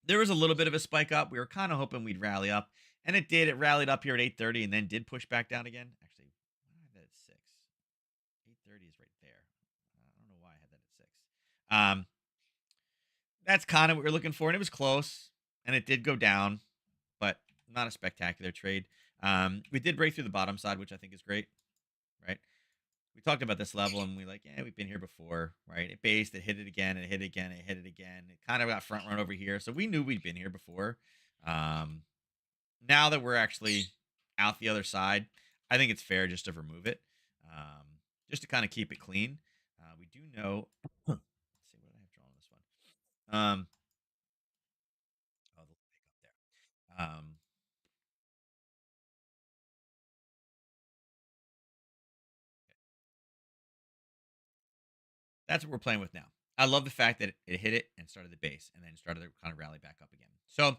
There was a little bit of a spike up. We were kind of hoping we'd rally up, and it did. It rallied up here at 8:30, and then did push back down again. Actually, why did I have that at 6? 8:30 is right there. I don't know why I had that at 6. That's kind of what we were looking for, and it was close, and it did go down, but not a spectacular trade. We did break through the bottom side, which I think is great, right? We talked about this level, and we like, yeah, we've been here before, right? It based, it hit it again, it hit it again, it hit it again. It kind of got front run over here, so we knew we'd been here before. Um, Now that we're actually out the other side, I think it's fair just to remove it, just to kind of keep it clean. We do know. Let's see what I have drawn on this one. Oh, the link up there. That's what we're playing with now. I love the fact that it hit it and started the base and then started to kind of rally back up again. So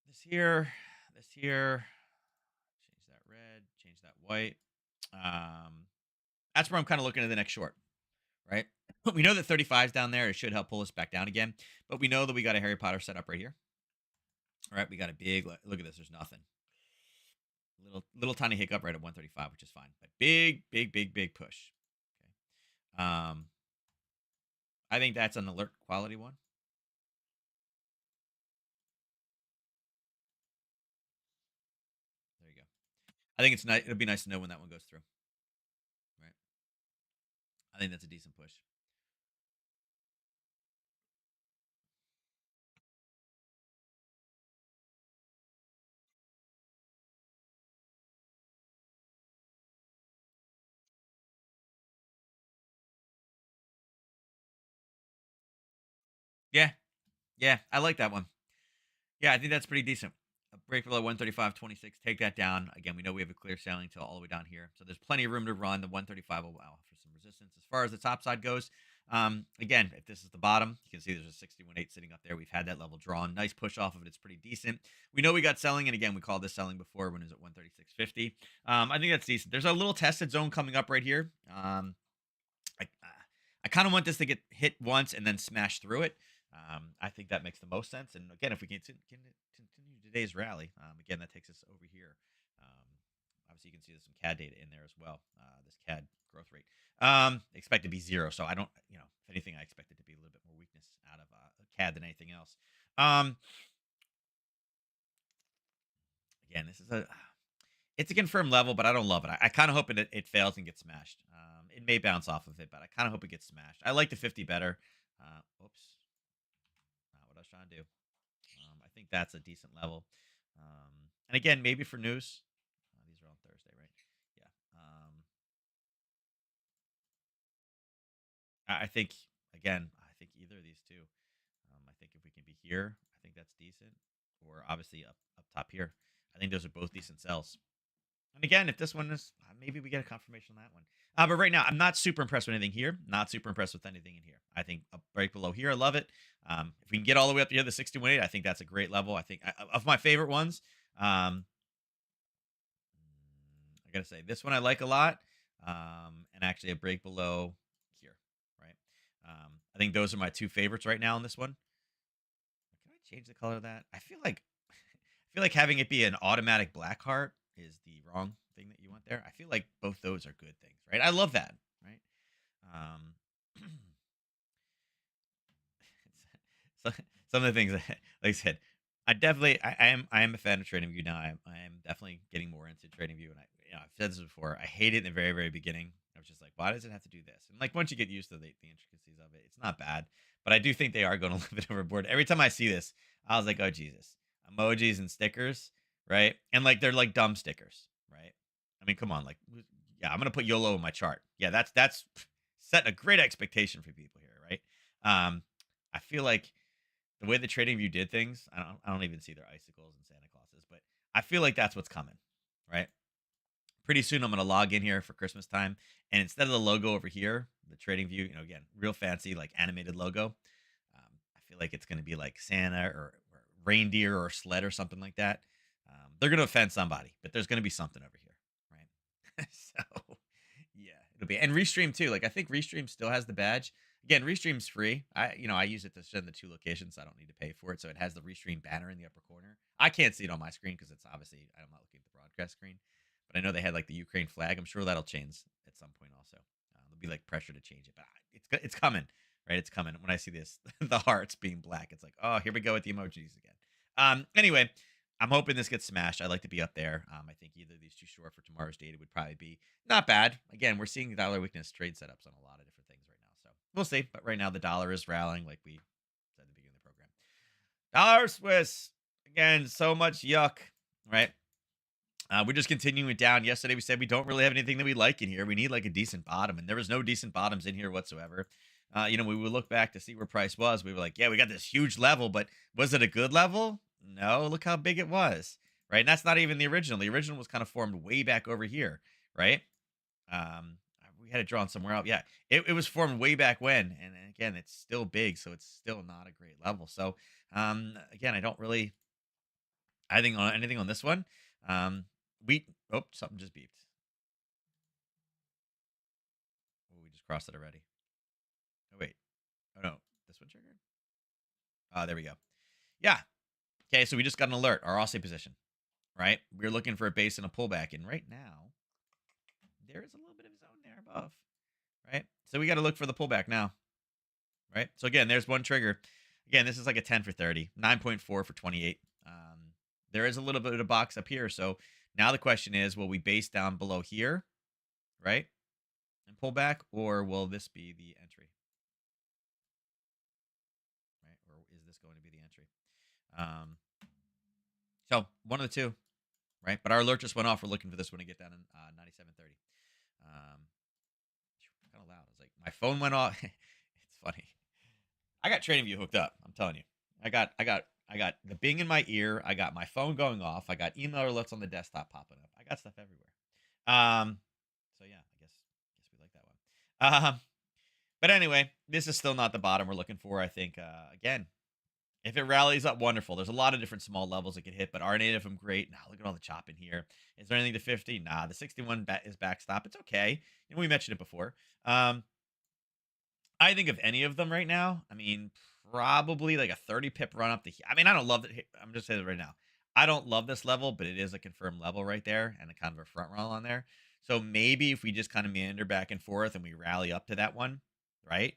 this here, this here, change that red, change that white. Um, that's where I'm kind of looking at the next short, right? We know that 35 is down there. It should help pull us back down again. But we know that we got a Harry Potter set up right here. All right, we got a big look at this. There's nothing. Little tiny hiccup right at 135, which is fine. But big push. Okay. I think that's an alert quality one. There you go. I think it's nice. It'll be nice to know when that one goes through. Right. I think that's a decent push. Yeah. Yeah. I like that one. Yeah, I think that's pretty decent. A break below 135.26. Take that down. Again, we know we have a clear sailing till all the way down here. So there's plenty of room to run. The 135 will allow for some resistance. As far as the top side goes, again, if this is the bottom, you can see there's a 61.8 sitting up there. We've had that level drawn. Nice push off of it. It's pretty decent. We know we got selling. And again, we called this selling before when it was at 136.50. I think that's decent. There's a little tested zone coming up right here. I kind of want this to get hit once and then smash through it. I think that makes the most sense. And again, if we can continue today's rally, again, that takes us over here. Um, Obviously, you can see there's some CAD data in there as well. This CAD growth rate. Expect to be 0. So I don't, if anything, I expect it to be a little bit more weakness out of CAD than anything else. Again, this is it's a confirmed level, but I don't love it. I kind of hope it fails and gets smashed. It may bounce off of it, but I kind of hope it gets smashed. I like the 50 better. Oops, not what I was trying to do. I think that's a decent level. And again, maybe for news. These are on Thursday, right? Yeah. I think I think either of these two. I think if we can be here, I think that's decent. Or obviously up top here. I think those are both decent sells. And again, if this one is, maybe we get a confirmation on that one. But right now, I'm not super impressed with anything here. Not super impressed with anything in here. I think a break below here, I love it. If we can get all the way up to here, the 61.8, I think that's a great level. I think of my favorite ones. Um, I gotta say this one I like a lot, and actually a break below here, right? I think those are my two favorites right now on this one. Can I change the color of that? I feel like having it be an automatic black heart is the wrong thing that you want there. I feel like both those are good things, right? I love that, right? Um, so, some of the things, like I said, I am a fan of TradingView now. I am definitely getting more into TradingView, and I've said this before. I hate it in the very very beginning. I was just like, why does it have to do this? And like once you get used to the intricacies of it, it's not bad. But I do think they are going a little bit overboard. Every time I see this, I was like, oh Jesus, emojis and stickers, right? And like they're like dumb stickers, right? I mean, come on, like yeah, I'm gonna put YOLO in my chart. Yeah, that's setting a great expectation for people here, right? I feel like the way the trading view did things, I don't even see their icicles and Santa Clauses, but I feel like that's what's coming, right? Pretty soon I'm gonna log in here for Christmas time, and instead of the logo over here, the trading view, again, real fancy like animated logo. I feel like it's gonna be like Santa or reindeer or sled or something like that. They're gonna offend somebody, but there's gonna be something over here, right? So yeah, it'll be and Restream too. Like I think Restream still has the badge. Again, Restream's free. I use it to send the two locations, so I don't need to pay for it. So it has the Restream banner in the upper corner. I can't see it on my screen because it's obviously I'm not looking at the broadcast screen. But I know they had like the Ukraine flag. I'm sure that'll change at some point also. There'll be like pressure to change it, but it's coming, right? It's coming. When I see this, the hearts being black, it's like, oh, here we go with the emojis again. Anyway, I'm hoping this gets smashed. I'd like to be up there. I think either of these two short for tomorrow's data would probably be not bad. Again, we're seeing dollar weakness trade setups on a lot of different things right now. So we'll see. But right now, the dollar is rallying like we said at the beginning of the program. Dollar Swiss. Again, so much yuck, right? We're just continuing it down. Yesterday, we said we don't really have anything that we like in here. We need like a decent bottom, and there was no decent bottoms in here whatsoever. We would look back to see where price was. We were like, yeah, we got this huge level, but was it a good level? No, look how big it was, right? And that's not even the original. The original was kind of formed way back over here, right? Um, we had it drawn somewhere else. Yeah, it was formed way back when, and again, it's still big, so it's still not a great level. So, again, I don't really I think on anything on this one. Something just beeped. Oh, we just crossed it already. Oh wait. Oh no, this one triggered. There we go. Yeah. Okay, so we just got an alert. Our Aussie position, right? We're looking for a base and a pullback, and right now there is a little bit of zone there above, right? So we got to look for the pullback now, right? So again, there's one trigger. Again, this is like a 10 for 30, 9.4 for 28. There is a little bit of a box up here, so now the question is, will we base down below here, right? And pull back, or will this be the entry? Right? Or is this going to be the entry? Um, so one of the two, right? But our alert just went off. We're looking for this one to get down in 97.30. Kind of loud. I was like, my phone went off. It's funny. I got TradingView hooked up. I'm telling you. I got the Bing in my ear. I got my phone going off. I got email alerts on the desktop popping up. I got stuff everywhere. So yeah, I guess we like that one. But anyway, this is still not the bottom we're looking for. I think again, if it rallies up, wonderful. There's a lot of different small levels it could hit, but our native, I'm great. Now look at all the chop in here. Is there anything to 50? Nah, the 61 is backstop. It's okay. We mentioned it before. I think of any of them right now. I mean, probably like a 30 pip run up to here. I mean, I don't love it. I'm just saying it right now. I don't love this level, but it is a confirmed level right there and a kind of a front run on there. So maybe if we just kind of meander back and forth and we rally up to that one, right?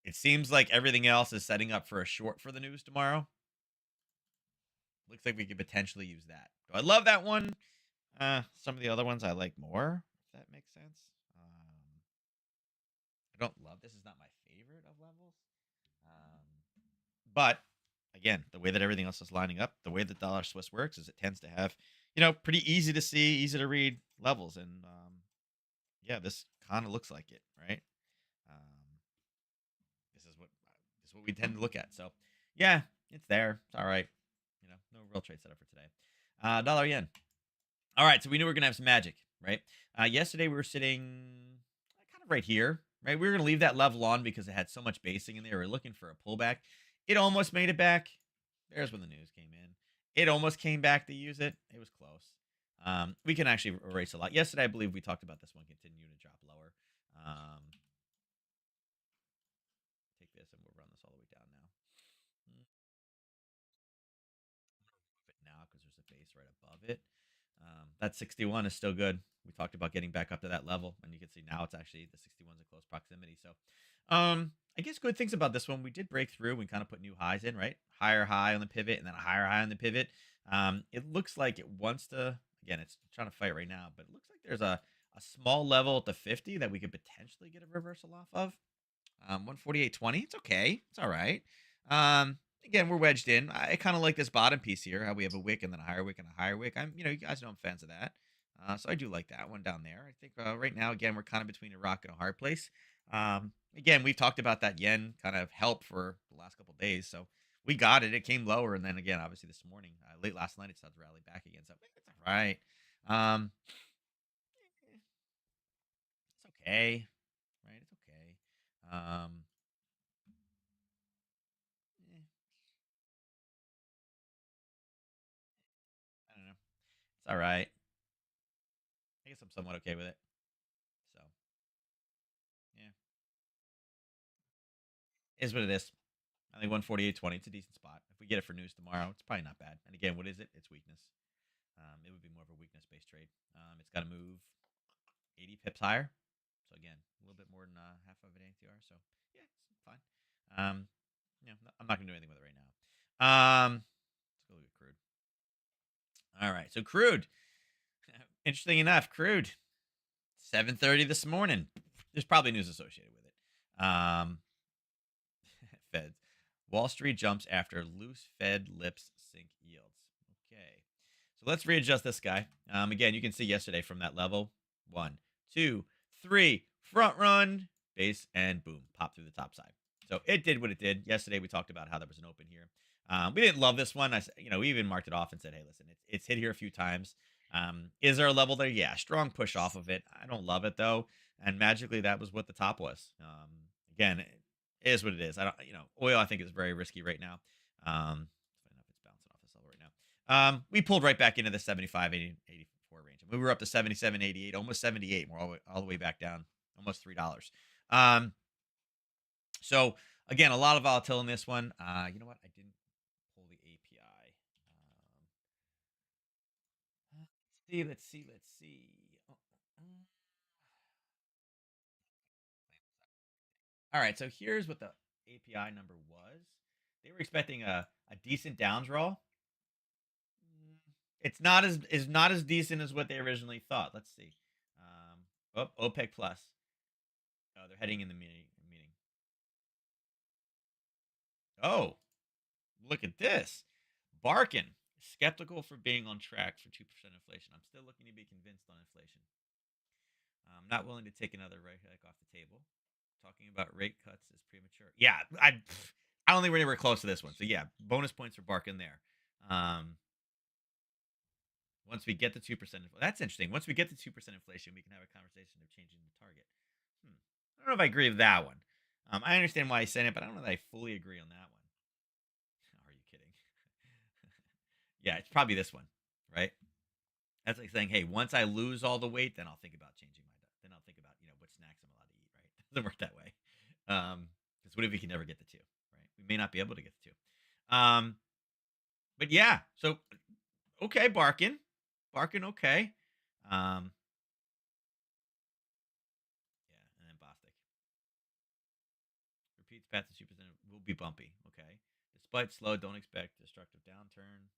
It seems like everything else is setting up for a short for the news tomorrow. Looks like we could potentially use that. Do I love that one? Some of the other ones I like more, if that makes sense. I don't love this. Is not my favorite of levels. But again, the way that everything else is lining up, the way that dollar Swiss works is it tends to have, pretty easy to see, easy to read levels. And yeah, this kind of looks like it, right? Um, this is what we tend to look at. So yeah, it's there. It's all right. No real trade setup for today. Dollar yen. All right, so we knew we were gonna have some magic, right? Yesterday we were sitting kind of right here, right? We were gonna leave that level on because it had so much basing in there. We were looking for a pullback. It almost made it back. There's when the news came in. It almost came back to use it. It was close. We can actually erase a lot. Yesterday, I believe we talked about this one continuing to drop lower. Take this and we'll run this all the way down now. It now because there's a base right above it. That 61 is still good. We talked about getting back up to that level, and you can see now it's actually the 61's in close proximity. So, I guess good things about this one. We did break through. We kind of put new highs in, right? Higher high on the pivot, and then a higher high on the pivot. It looks like it wants to. Again, it's trying to fight right now, but it looks like there's a small level at the 50 that we could potentially get a reversal off of. 148.20. It's okay. It's all right. Again, we're wedged in. I kind of like this bottom piece here, how we have a wick and then a higher wick and a higher wick. You guys know I'm fans of that. So I do like that one down there. I think right now, again, we're kind of between a rock and a hard place. Again, we've talked about that yen kind of help for the last couple of days. So we got it. It came lower. And then again, obviously this morning, late last night, it started to rally back again. So I think it's all right. It's okay. Right? It's okay. Eh, I don't know. It's all right. I guess I'm somewhat okay with it. So, yeah, is what it is. I think 148.20. It's a decent spot. If we get it for news tomorrow, it's probably not bad. And again, what is it? It's weakness. It would be more of a weakness based trade. It's got to move 80 pips higher. So again, a little bit more than half of an ATR. So yeah, it's fine. I'm not gonna do anything with it right now. Let's go look at crude. All right, so crude. Interesting enough, crude. 7:30 this morning. There's probably news associated with it. Feds. Wall Street jumps after loose Fed lips sink yields. Okay. So let's readjust this guy. Again, you can see yesterday from that level. 1, 2, 3. Front run. Base and boom. Pop through the top side. So it did what it did. Yesterday we talked about how there was an open here. We didn't love this one. We even marked it off and said, hey, listen, it's hit here a few times. Is there a level there? Yeah, strong push off of it. I don't love it though. And magically, that was what the top was. Again, it is what it is. I don't, oil I think is very risky right now. It's bouncing off this level right now. We pulled right back into the 75, 80, 84 range. We were up to 77, 88, almost 78. We're all the way back down, almost $3. So again, a lot of volatility in this one. You know what? I didn't pull the API. Let's see. All right, so here's what the API number was. They were expecting a decent downs roll. It's not as decent as what they originally thought. Let's see. OPEC plus. Oh, they're heading in the meeting. Oh, look at this. Barkin skeptical for being on track for 2% inflation. I'm still looking to be convinced on inflation. I'm not willing to take another rate hike off the table. Talking about rate cuts is premature. Yeah, I don't think we're anywhere close to this one. So yeah, bonus points for Barkin there. Once we get to 2%, that's interesting. Once we get to 2% inflation, we can have a conversation of changing the target. I don't know if I agree with that one. I understand why he's saying it, but I don't know that I fully agree on that one. Are you kidding? Yeah, it's probably this one, right? That's like saying, hey, once I lose all the weight, then I'll think about changing my diet. Then I'll think about what snacks I'm allowed to eat, right? It doesn't work that way. Because what if we can never get the two, right? We may not be able to get the two. But yeah, so okay, Barkin, okay. Yeah, and then Bostic repeats path to 2% will be bumpy. Okay, despite slow, don't expect destructive downturn.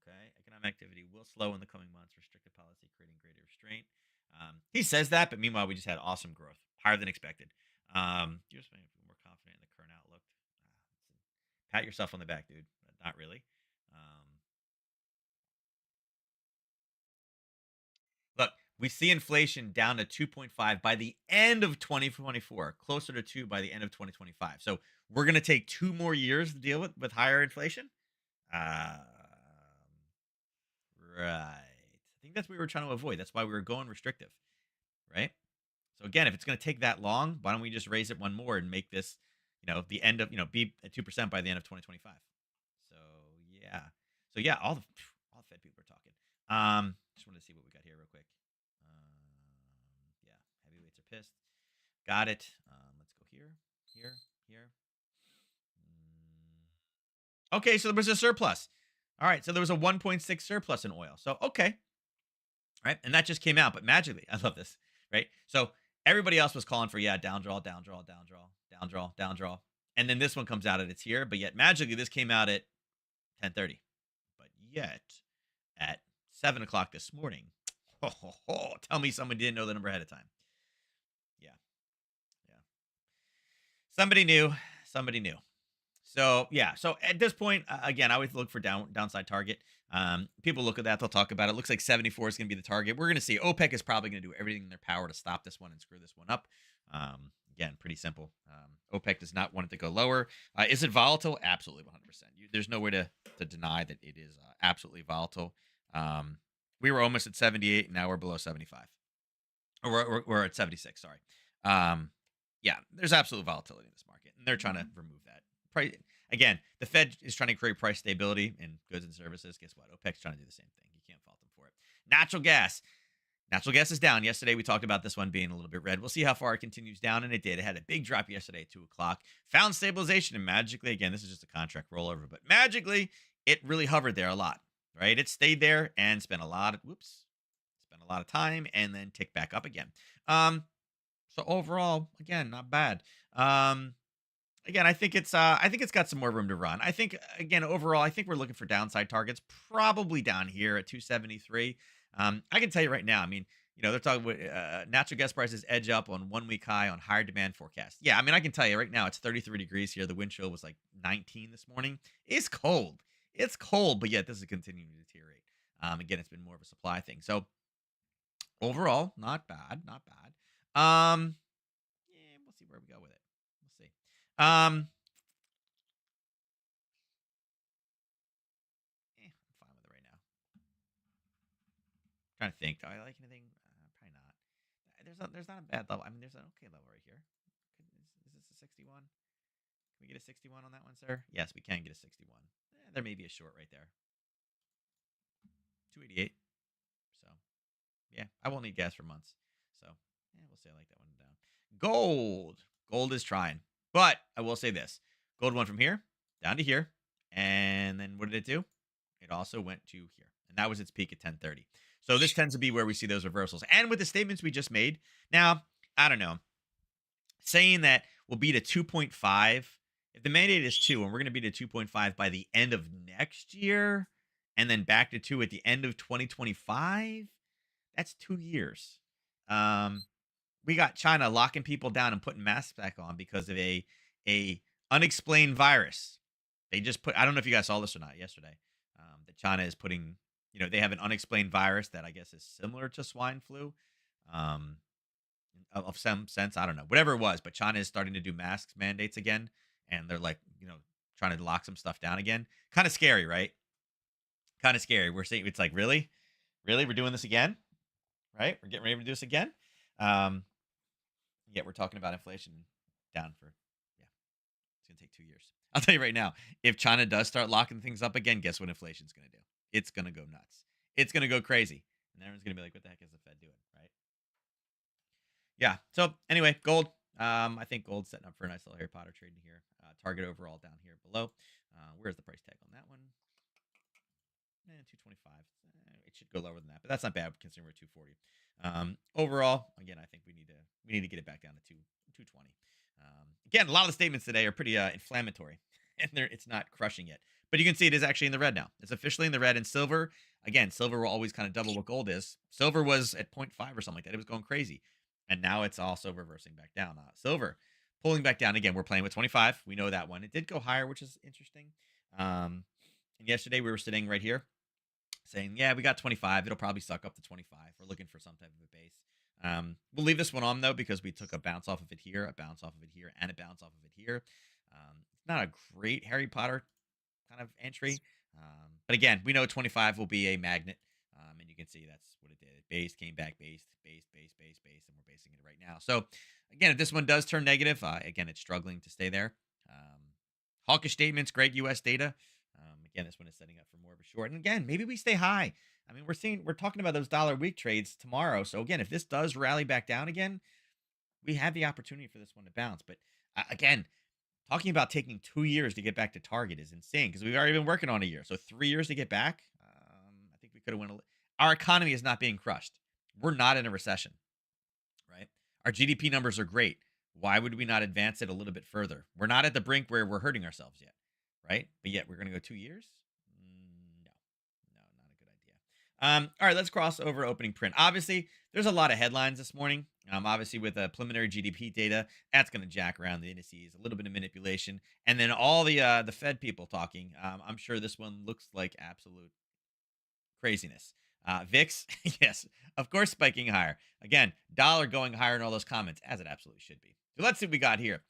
Okay, economic activity will slow in the coming months. Restrictive policy creating greater restraint. He says that, but meanwhile, we just had awesome growth, higher than expected. You're just more confident in the current outlook. Pat yourself on the back, dude. Not really. Look, we see inflation down to 2.5 by the end of 2024, closer to 2 by the end of 2025. So we're going to take 2 more years to deal with higher inflation. Right. I think that's what we were trying to avoid. That's why we were going restrictive, right? So again, if it's going to take that long, why don't we just raise it one more and make this, the end of, be at 2% by the end of 2025. So yeah, so yeah, all the Fed people are talking. Just wanted to see what we got here real quick. Yeah, heavyweights are pissed. Got it. Let's go here, here, here. Okay, so there was a surplus. All right, so there was a 1.6 surplus in oil. So okay, right, and that just came out, but magically, I love this, right? So everybody else was calling for down draw, down draw, down draw, down draw, down draw, and then this one comes out at it's here, but yet magically this came out at 10:30, but yet at 7 o'clock this morning, tell me someone didn't know the number ahead of time. Yeah, yeah, somebody knew, somebody knew. So yeah, so at this point, again, I always look for downside target. People look at that, they'll talk about it. Looks like 74 is going to be the target. We're going to see OPEC is probably going to do everything in their power to stop this one and screw this one up. Again, pretty simple. OPEC does not want it to go lower. Is it volatile? Absolutely, 100%. There's no way to deny that it is absolutely volatile. We were almost at 78, and now we're below 75. Or we're at 76. Sorry. Yeah, there's absolute volatility in this market, and they're trying to remove that. Again, the Fed is trying to create price stability in goods and services. Guess what? OPEC's trying to do the same thing. You can't fault them for it. Natural gas. Natural gas is down. Yesterday, we talked about this one being a little bit red. We'll see how far it continues down, and it did. It had a big drop yesterday at 2 o'clock. Found stabilization, and magically, again, this is just a contract rollover, but magically, it really hovered there a lot, right? It stayed there and spent a lot of time, and then ticked back up again. So overall, again, not bad. Again, I think it's got some more room to run. I think again, overall, I think we're looking for downside targets, probably down here at 273. I can tell you right now. I mean, they're talking natural gas prices edge up on 1 week high on higher demand forecast. Yeah, I mean, I can tell you right now, it's 33 degrees here. The wind chill was like 19 this morning. It's cold. It's cold, but yet this is continuing to deteriorate. Again, it's been more of a supply thing. So overall, not bad, not bad. Yeah, we'll see where we go with it. We'll see. I'm fine with it right now. Trying to think. Do I like anything? Probably not. There's not a bad level. I mean, there's an okay level right here. Is this a 61? Can we get a 61 on that one, sir? Yes, we can get a 61. There may be a short right there. 288. So, yeah, I won't need gas for months. So, yeah, we'll say I like that one down. Gold. Gold is trying. But I will say this. Gold went from here down to here. And then what did it do? It also went to here. And that was its peak at 10:30. So this tends to be where we see those reversals. And with the statements we just made, now, I don't know, saying that we'll be to 2.5, if the mandate is 2 and we're going to be to 2.5 by the end of next year and then back to 2 at the end of 2025, that's 2 years. We got China locking people down and putting masks back on because of a unexplained virus. They just put, I don't know if you guys saw this or not yesterday, that China is putting, they have an unexplained virus that I guess is similar to swine flu, of some sense. I don't know, whatever it was, but China is starting to do masks mandates again. And they're like, trying to lock some stuff down again. Kind of scary, right? Kind of scary. We're seeing, it's like, really? Really? We're doing this again? Right? We're getting ready to do this again? Yet we're talking about inflation down for, yeah, it's going to take 2 years. I'll tell you right now, if China does start locking things up again, guess what inflation's going to do? It's going to go nuts. It's going to go crazy. And everyone's going to be like, what the heck is the Fed doing? Right? Yeah. So anyway, gold. I think gold's setting up for a nice little Harry Potter trade in here. Target overall down here below. Where's the price tag on that one? 225. It should go lower than that, but that's not bad considering we're 240. Overall, again, I think we need to get it back down to 220. Again, a lot of the statements today are pretty inflammatory, and it's not crushing it. But you can see it is actually in the red now. It's officially in the red. And silver, again, silver will always kind of double what gold is. Silver was at 0.5 or something like that. It was going crazy, and now it's also reversing back down. Silver pulling back down again. We're playing with 25. We know that one. It did go higher, which is interesting. And yesterday we were sitting right here saying, yeah, we got 25. It'll probably suck up to 25. We're looking for some type of a base. We'll leave this one on, though, because we took a bounce off of it here, a bounce off of it here, and a bounce off of it here. It's not a great Harry Potter kind of entry. But again, we know 25 will be a magnet. And you can see that's what it did. It based, came back, based, and we're basing it right now. So again, if this one does turn negative, again, it's struggling to stay there. Hawkish statements, great U.S. data. Again, this one is setting up for more of a short. And again, maybe we stay high. I mean, we're talking about those dollar week trades tomorrow. So again, if this does rally back down again, we have the opportunity for this one to bounce. But again, talking about taking 2 years to get back to target is insane because we've already been working on a year. So 3 years to get back, I think we could have went. Our economy is not being crushed. We're not in a recession, right? Our GDP numbers are great. Why would we not advance it a little bit further? We're not at the brink where we're hurting ourselves yet, right? But yet we're going to go 2 years? No, no, not a good idea. All right, let's cross over opening print. Obviously, there's a lot of headlines this morning. Obviously, with preliminary GDP data, that's going to jack around the indices, a little bit of manipulation, and then all the Fed people talking. I'm sure this one looks like absolute craziness. VIX, yes, of course, spiking higher. Again, dollar going higher in all those comments, as it absolutely should be. So let's see what we got here.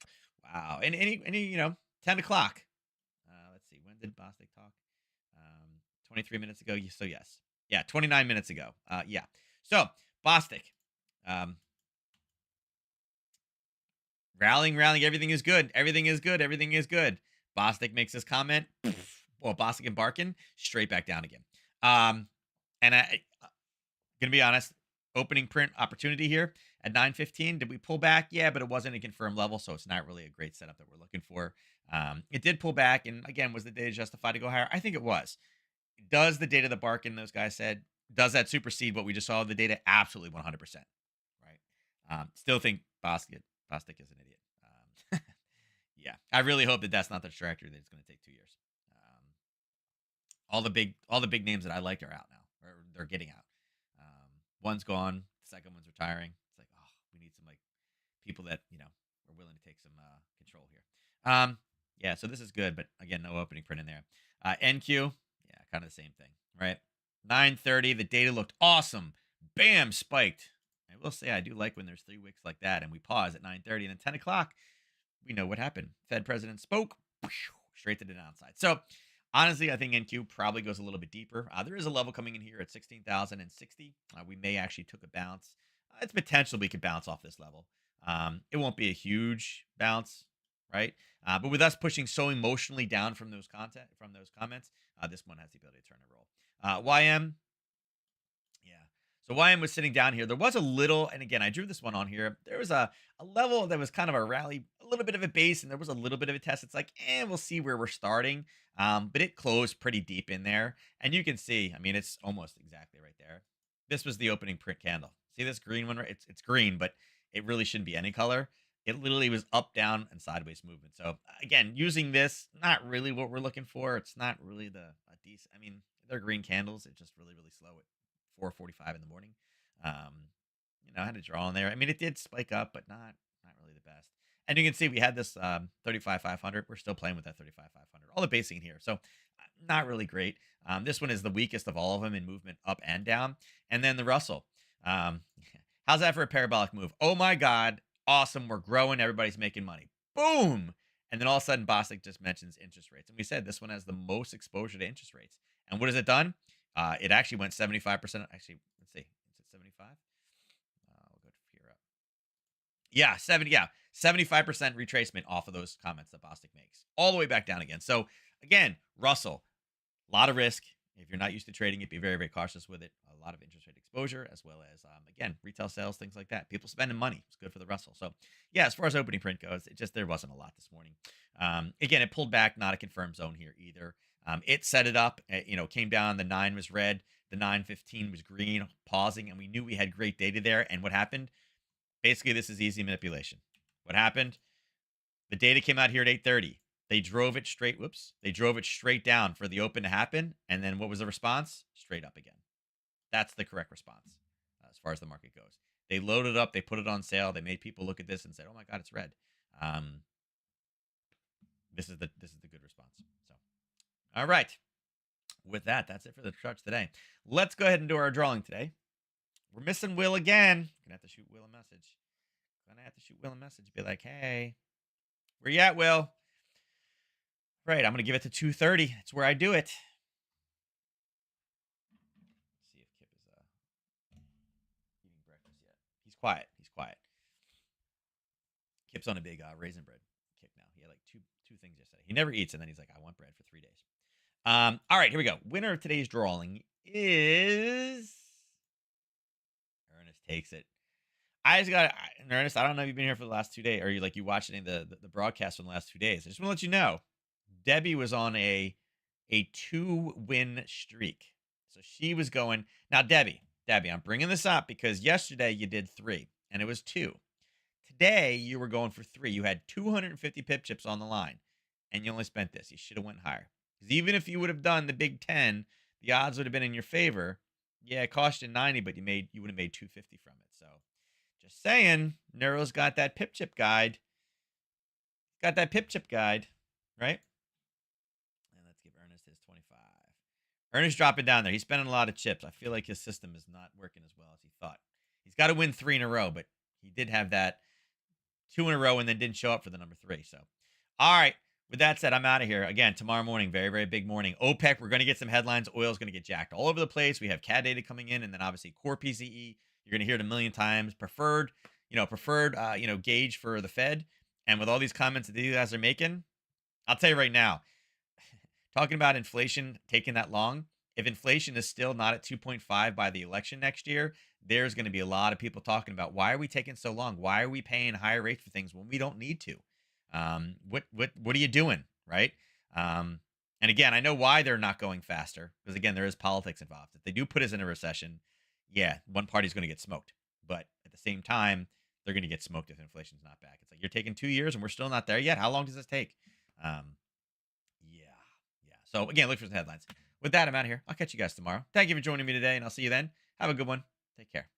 Wow, and any 10 o'clock. Let's see, when did Bostic talk? 23 minutes ago. So yes, yeah, 29 minutes ago. Yeah. So Bostic, um, rallying. Everything is good. Everything is good. Everything is good. Bostic makes this comment. Well, Bostic and Barkin straight back down again. And gonna be honest, opening print opportunity here at 9:15. Did we pull back? Yeah, but it wasn't a confirmed level, so it's not really a great setup that we're looking for. It did pull back, and again, was the data justified to go higher? I think it was. Does the data that Barkin those guys said does that supersede what we just saw? The data absolutely 100%. Right. Still think Bostic is an idiot. Yeah, I really hope that that's not the trajectory that it's going to take 2 years. All the big names that I liked are out now, or they're getting out. One's gone, the second one's retiring. It's like, oh, we need some like people that are willing to take some control here. Yeah, so this is good, but again, no opening print in there. NQ, yeah, kind of the same thing, right? 9:30, the data looked awesome. Bam, spiked. I will say I do like when there's 3 wicks like that, and we pause at 9:30, and then 10 o'clock, we know what happened. Fed president spoke, straight to the downside. So honestly, I think NQ probably goes a little bit deeper. There is a level coming in here at 16,060. We may actually took a bounce. It's potential we could bounce off this level. It won't be a huge bounce, right? But with us pushing so emotionally down from those comments, this one has the ability to turn and roll. YM, yeah. So YM was sitting down here. There was a little, and again, I drew this one on here. There was a level that was kind of a rally, a little bit of a base, and there was a little bit of a test. It's like, we'll see where we're starting. But it closed pretty deep in there. And you can see, I mean, it's almost exactly right there. This was the opening print candle. See this green one? Right? It's green, but it really shouldn't be any color. It literally was up, down, and sideways movement. So again, using this, not really what we're looking for. It's not really a decent. I mean, they're green candles. It's just really, really slow at 4:45 in the morning. Um, I had to draw on there. I mean, it did spike up, but not really the best. And you can see we had this 35,500. We're still playing with that 35,500. All the basing here, so not really great. This one is the weakest of all of them in movement up and down. And then the Russell. Um, how's that for a parabolic move? Oh my God, awesome! We're growing. Everybody's making money. Boom! And then all of a sudden, Bostic just mentions interest rates, and we said this one has the most exposure to interest rates. And what has it done? It actually went 75%. Actually, let's see. Is it 75? We'll go here up. Yeah, 75% retracement off of those comments that Bostic makes, all the way back down again. So again, Russell, a lot of risk. If you're not used to trading it, be very, very cautious with it. A lot of interest rate exposure, as well as again, retail sales, things like that. People spending money. It's good for the Russell. So yeah, as far as opening print goes, there wasn't a lot this morning. Again, it pulled back, not a confirmed zone here either. It set it up. Came down. The 9 was red. The 9:15 was green, pausing, and we knew we had great data there. And what happened? Basically, this is easy manipulation. What happened? The data came out here at 8:30. They drove it straight. Whoops. They drove it straight down for the open to happen. And then what was the response? Straight up again. That's the correct response as far as the market goes. They loaded up. They put it on sale. They made people look at this and said, "Oh my God, it's red." This is the good response. So, all right. With that, that's it for the charts today. Let's go ahead and do our drawing today. We're missing Will again. Gonna have to shoot Will a message. Be like, "Hey, where you at, Will?" Right, I'm gonna give it to 2:30. It's where I do it. Let's see if quiet. He's quiet. Kip's on a big raisin bread kick now. He had like two things yesterday. He never eats, and then he's like, I want bread for 3 days. All right, here we go. Winner of today's drawing is Ernest takes it. I just got Ernest. I don't know if you've been here for the last 2 days, or you watched any of the broadcast from the last 2 days. I just want to let you know, Debbie was on a 2-win streak, so she was going. Now, Debbie, I'm bringing this up because yesterday you did 3, and it was 2. Today you were going for 3. You had 250 pip chips on the line, and you only spent this. You should have went higher. Because even if you would have done the Big 10, the odds would have been in your favor. Yeah, it cost you 90, but you would have made 250 from it. So, just saying, Neuro's got that pip chip guide. Got that pip chip guide, right? And let's give Ernest his 25. Ernest dropping down there. He's spending a lot of chips. I feel like his system is not working as well as he thought. He's got to win 3 in a row, but he did have that 2 in a row and then didn't show up for the number 3. So, all right. With that said, I'm out of here. Again, tomorrow morning, very, very big morning. OPEC, we're going to get some headlines. Oil's going to get jacked all over the place. We have CAD data coming in, and then obviously core PCE. You're going to hear it a million times. Preferred gauge for the Fed. And with all these comments that these guys are making, I'll tell you right now, talking about inflation taking that long, if inflation is still not at 2.5 by the election next year, there's going to be a lot of people talking about why are we taking so long? Why are we paying higher rates for things when we don't need to? What are you doing, right? And again, I know why they're not going faster because again, there is politics involved. If they do put us in a recession, yeah, one party's going to get smoked, but at the same time, they're going to get smoked if inflation's not back. It's like you're taking 2 years and we're still not there yet. How long does this take? Yeah. So again, look for the headlines. With that, I'm out of here. I'll catch you guys tomorrow. Thank you for joining me today, and I'll see you then. Have a good one. Take care.